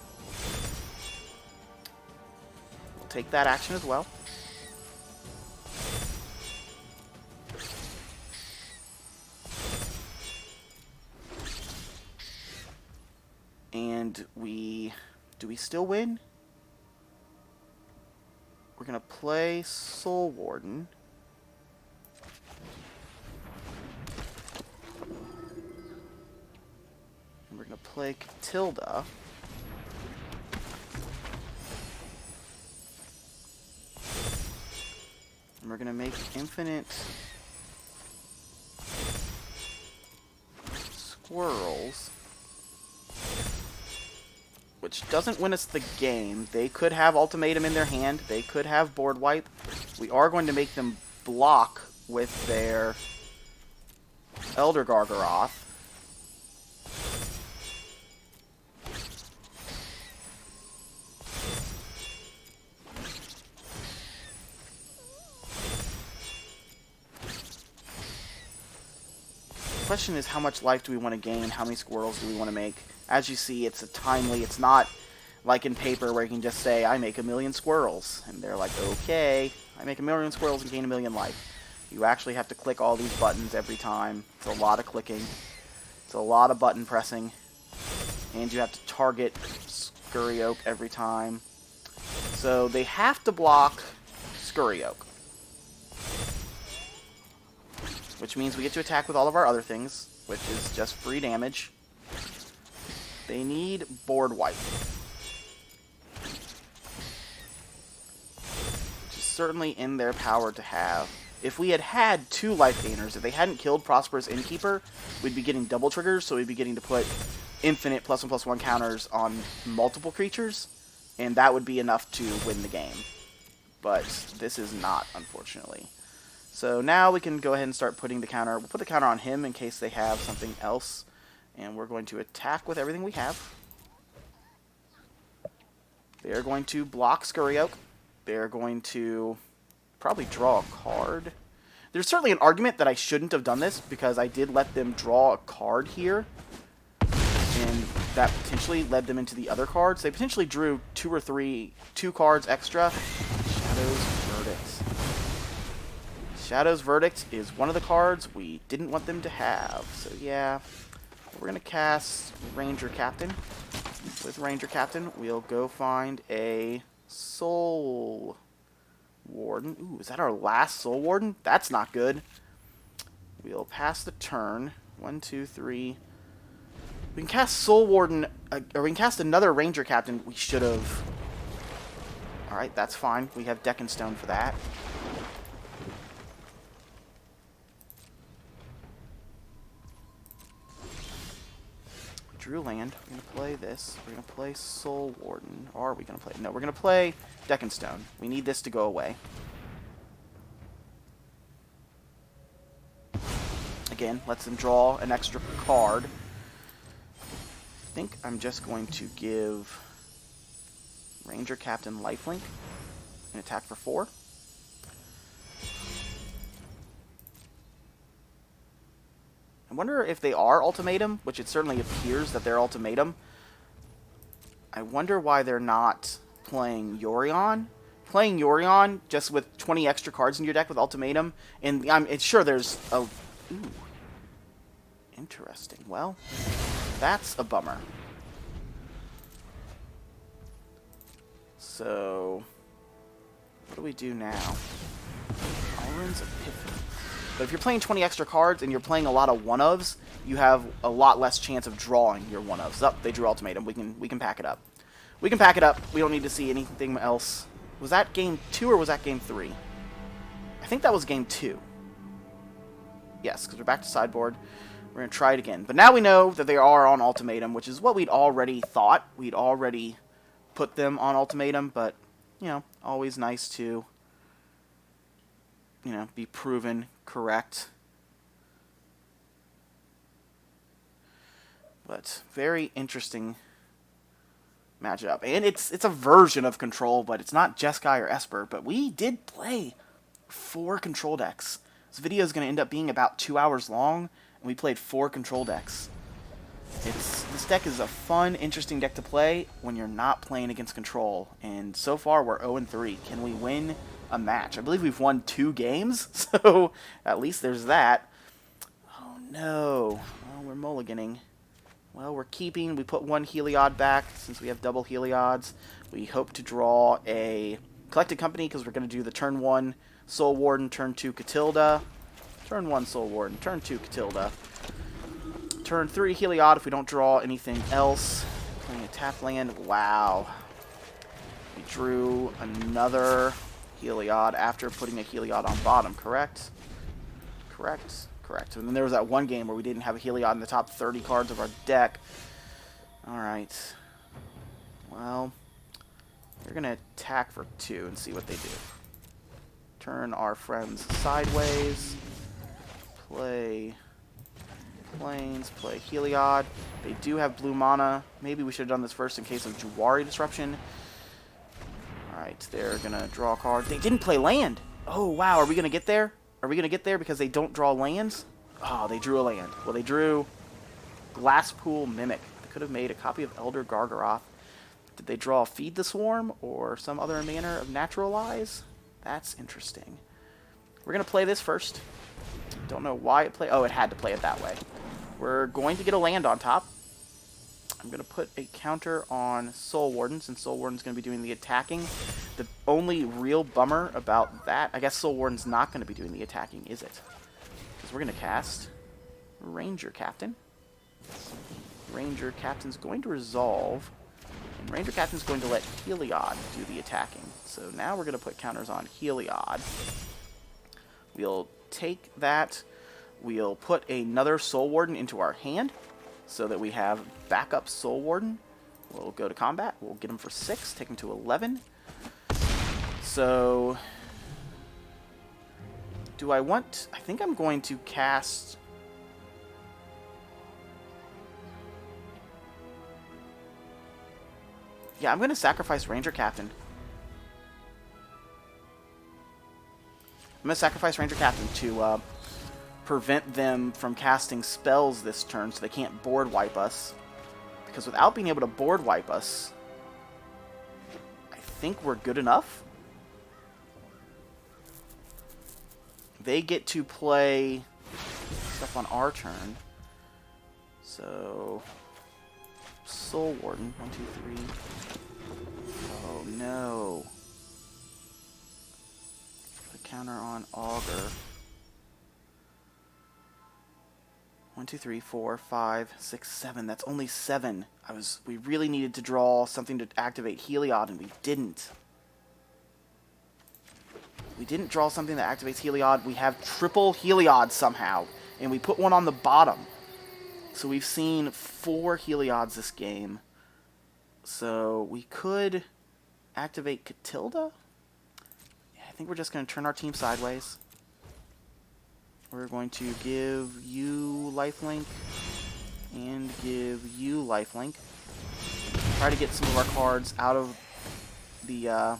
We'll take that action as well. And do we still win? We're going to play Soul Warden. And we're going to play Catilda. And we're going to make infinite squirrels. Which doesn't win us the game. They could have ultimatum in their hand. They could have board wipe. We are going to make them block with their Elder Gargaroth. The question is, how much life do we want to gain? How many squirrels do we want to make? As you see, it's it's not like in paper where you can just say, I make 1,000,000 squirrels. And they're like, okay, I make 1,000,000 squirrels and gain 1,000,000 life. You actually have to click all these buttons every time. It's a lot of clicking. It's a lot of button pressing. And you have to target Scurry Oak every time. So they have to block Scurry Oak. Which means we get to attack with all of our other things, which is just free damage. They need board wipe. Which is certainly in their power to have. If we had had 2 life gainers, if they hadn't killed Prosperous Innkeeper, we'd be getting double triggers, so we'd be getting to put infinite +1/+1 counters on multiple creatures, and that would be enough to win the game. But this is not, unfortunately. So now we can go ahead and start putting the counter. We'll put the counter on him in case they have something else. And we're going to attack with everything we have. They are going to block Scurry Oak. They are going to probably draw a card. There's certainly an argument that I shouldn't have done this, because I did let them draw a card here. And that potentially led them into the other cards. They potentially drew 2 or 3 cards extra. Shadow's Verdict. Shadow's Verdict is one of the cards we didn't want them to have. So yeah. We're going to cast Ranger Captain. With Ranger Captain, we'll go find a Soul Warden. Ooh, is that our last Soul Warden? That's not good. We'll pass the turn. 1, 2, 3. We can cast Soul Warden, or we can cast another Ranger Captain. We should have. Alright, that's fine. We have Deck and Stone for that. Drew land. We're going to play this. We're going to play Soul Warden. Or are we going to play... No, we're going to play Deck and Stone. We need this to go away. Again, lets them draw an extra card. I think I'm just going to give Ranger Captain Lifelink and attack for 4. I wonder if they are Ultimatum, which it certainly appears that they're Ultimatum. I wonder why they're not playing Yorion. Playing Yorion just with 20 extra cards in your deck with Ultimatum, and I'm sure there's a... Ooh. Interesting. Well, that's a bummer. So, what do we do now? Alrund's Epiphany. But if you're playing 20 extra cards and you're playing a lot of one-ofs, you have a lot less chance of drawing your one-ofs. Up, they drew Ultimatum. We can pack it up. We can pack it up. We don't need to see anything else. Was that game 2 or was that game 3? I think that was game 2. Yes, because we're back to sideboard. We're going to try it again. But now we know that they are on Ultimatum, which is what we'd already thought. We'd already put them on Ultimatum, but, you know, always nice to, you know, be proven correct. But very interesting matchup. And it's a version of Control, but it's not Jeskai or Esper. But we did play 4 Control decks. This video is going to end up being about 2 hours long, and we played 4 Control decks. This deck is a fun, interesting deck to play when you're not playing against Control. And so far, we're 0-3. Can we win a match? I believe we've won 2 games, so at least there's that. Oh no. Well, we're mulliganing. Well, we're keeping. We put 1 Heliod back since we have double Heliods. We hope to draw a Collected Company because we're going to do the turn 1 Soul Warden, turn 2 Catilda. Turn 1 Soul Warden, turn 2 Catilda. Turn 3 Heliod if we don't draw anything else. Playing a tap land. Wow. We drew another Heliod after putting a Heliod on bottom, correct? Correct. Correct. And then there was that one game where we didn't have a Heliod in the top 30 cards of our deck. Alright. Well, we're going to attack for 2 and see what they do. Turn our friends sideways. Play Plains, play Heliod. They do have blue mana. Maybe we should have done this first in case of Juwari Disruption. Alright, they're going to draw a card. They didn't play land! Oh, wow, are we going to get there? Are we going to get there because they don't draw lands? Oh, they drew a land. Well, they drew Glasspool Mimic. They could have made a copy of Elder Gargaroth. Did they draw Feed the Swarm or some other manner of Naturalize? That's interesting. We're going to play this first. Don't know why it played. Oh, it had to play it that way. We're going to get a land on top. I'm going to put a counter on Soul Warden, since Soul Warden's going to be doing the attacking. The only real bummer about that, I guess Soul Warden's not going to be doing the attacking, is it? Because we're going to cast Ranger Captain. Ranger Captain's going to resolve, and Ranger Captain's going to let Heliod do the attacking. So now we're going to put counters on Heliod. We'll take that. We'll put another Soul Warden into our hand so that we have backup Soul Warden. We'll go to combat. We'll get him for 6, take him to 11. So, do I want... I think I'm going to cast... Yeah, I'm going to sacrifice Ranger Captain. I'm going to sacrifice Ranger Captain to prevent them from casting spells this turn so they can't board wipe us. Because without being able to board wipe us, I think we're good enough. They get to play stuff on our turn. So, Soul Warden, 1, 2, 3. Oh no. counter on Augur. 1, 2, 3, 4, 5, 6, 7. That's only 7. We really needed to draw something to activate Heliod, and we didn't. We didn't draw something that activates Heliod. We have triple Heliod somehow, and we put one on the bottom. So we've seen 4 Heliods this game. So we could activate Catilda? Yeah, I think we're just going to turn our team sideways. We're going to give you lifelink and give you lifelink. Try to get some of our cards out of the...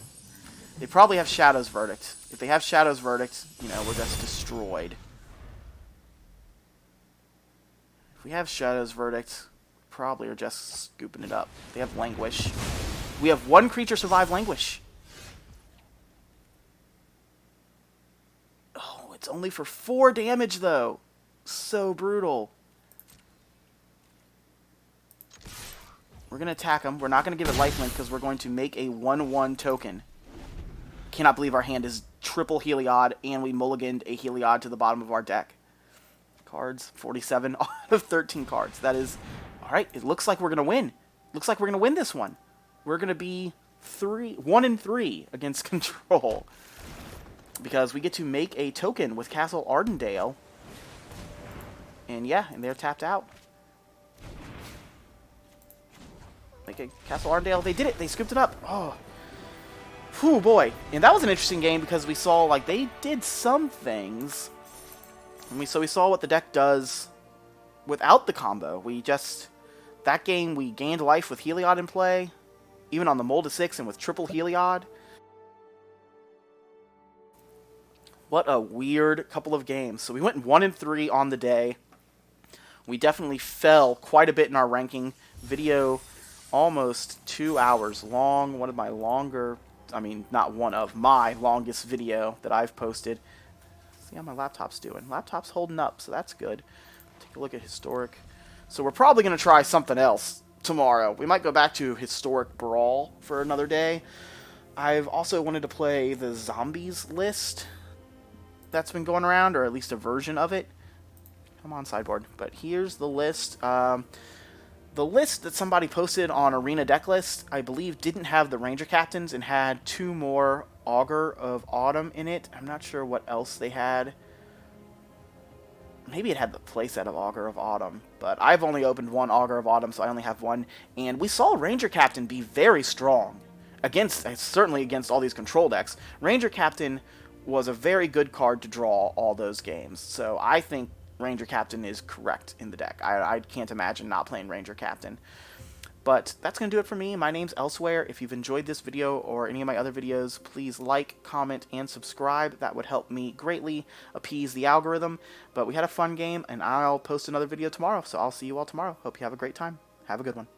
They probably have Shadow's Verdict. If they have Shadow's Verdict, you know, we're just destroyed. If we have Shadow's Verdict, probably are just scooping it up. They have Languish. We have 1 creature survive Languish. Oh, it's only for 4 damage, though. So brutal. We're going to attack him. We're not going to give it lifelink because we're going to make a 1/1 token. Cannot believe our hand is triple Heliod, and we mulliganed a Heliod to the bottom of our deck. Cards, 47 out of 13 cards. That is... Alright, it looks like we're going to win. Looks like we're going to win this one. We're going to be 1-3 against control. Because we get to make a token with Castle Ardendale. And yeah, and they're tapped out. Make a Castle Ardendale. They did it. They scooped it up. Oh. Whew, boy. And that was an interesting game because we saw, like, they did some things. And so we saw what the deck does without the combo. That game, we gained life with Heliod in play. Even on the Mold of 6 and with triple Heliod. What a weird couple of games. So we went 1-3 on the day. We definitely fell quite a bit in our ranking. Video almost 2 hours long. One of my longer... I mean, not one of, my longest video that I've posted. See how my laptop's doing. Laptop's holding up, so that's good. Take a look at Historic. So we're probably going to try something else tomorrow. We might go back to Historic Brawl for another day. I've also wanted to play the Zombies list that's been going around, or at least a version of it. Come on, sideboard. But here's the list. The list that somebody posted on Arena Deck List, I believe, didn't have the Ranger Captains and had 2 more Augur of Autumn in it. I'm not sure what else they had. Maybe it had the playset of Augur of Autumn, but I've only opened 1 Augur of Autumn, so I only have 1. And we saw Ranger Captain be very strong certainly against all these control decks. Ranger Captain was a very good card to draw all those games, so I think Ranger Captain is correct in the deck. I can't imagine not playing Ranger Captain. But that's going to do it for me. My name's Elsewhere. If you've enjoyed this video or any of my other videos, please like, comment, and subscribe. That would help me greatly appease the algorithm. But we had a fun game, and I'll post another video tomorrow. So I'll see you all tomorrow. Hope you have a great time. Have a good one.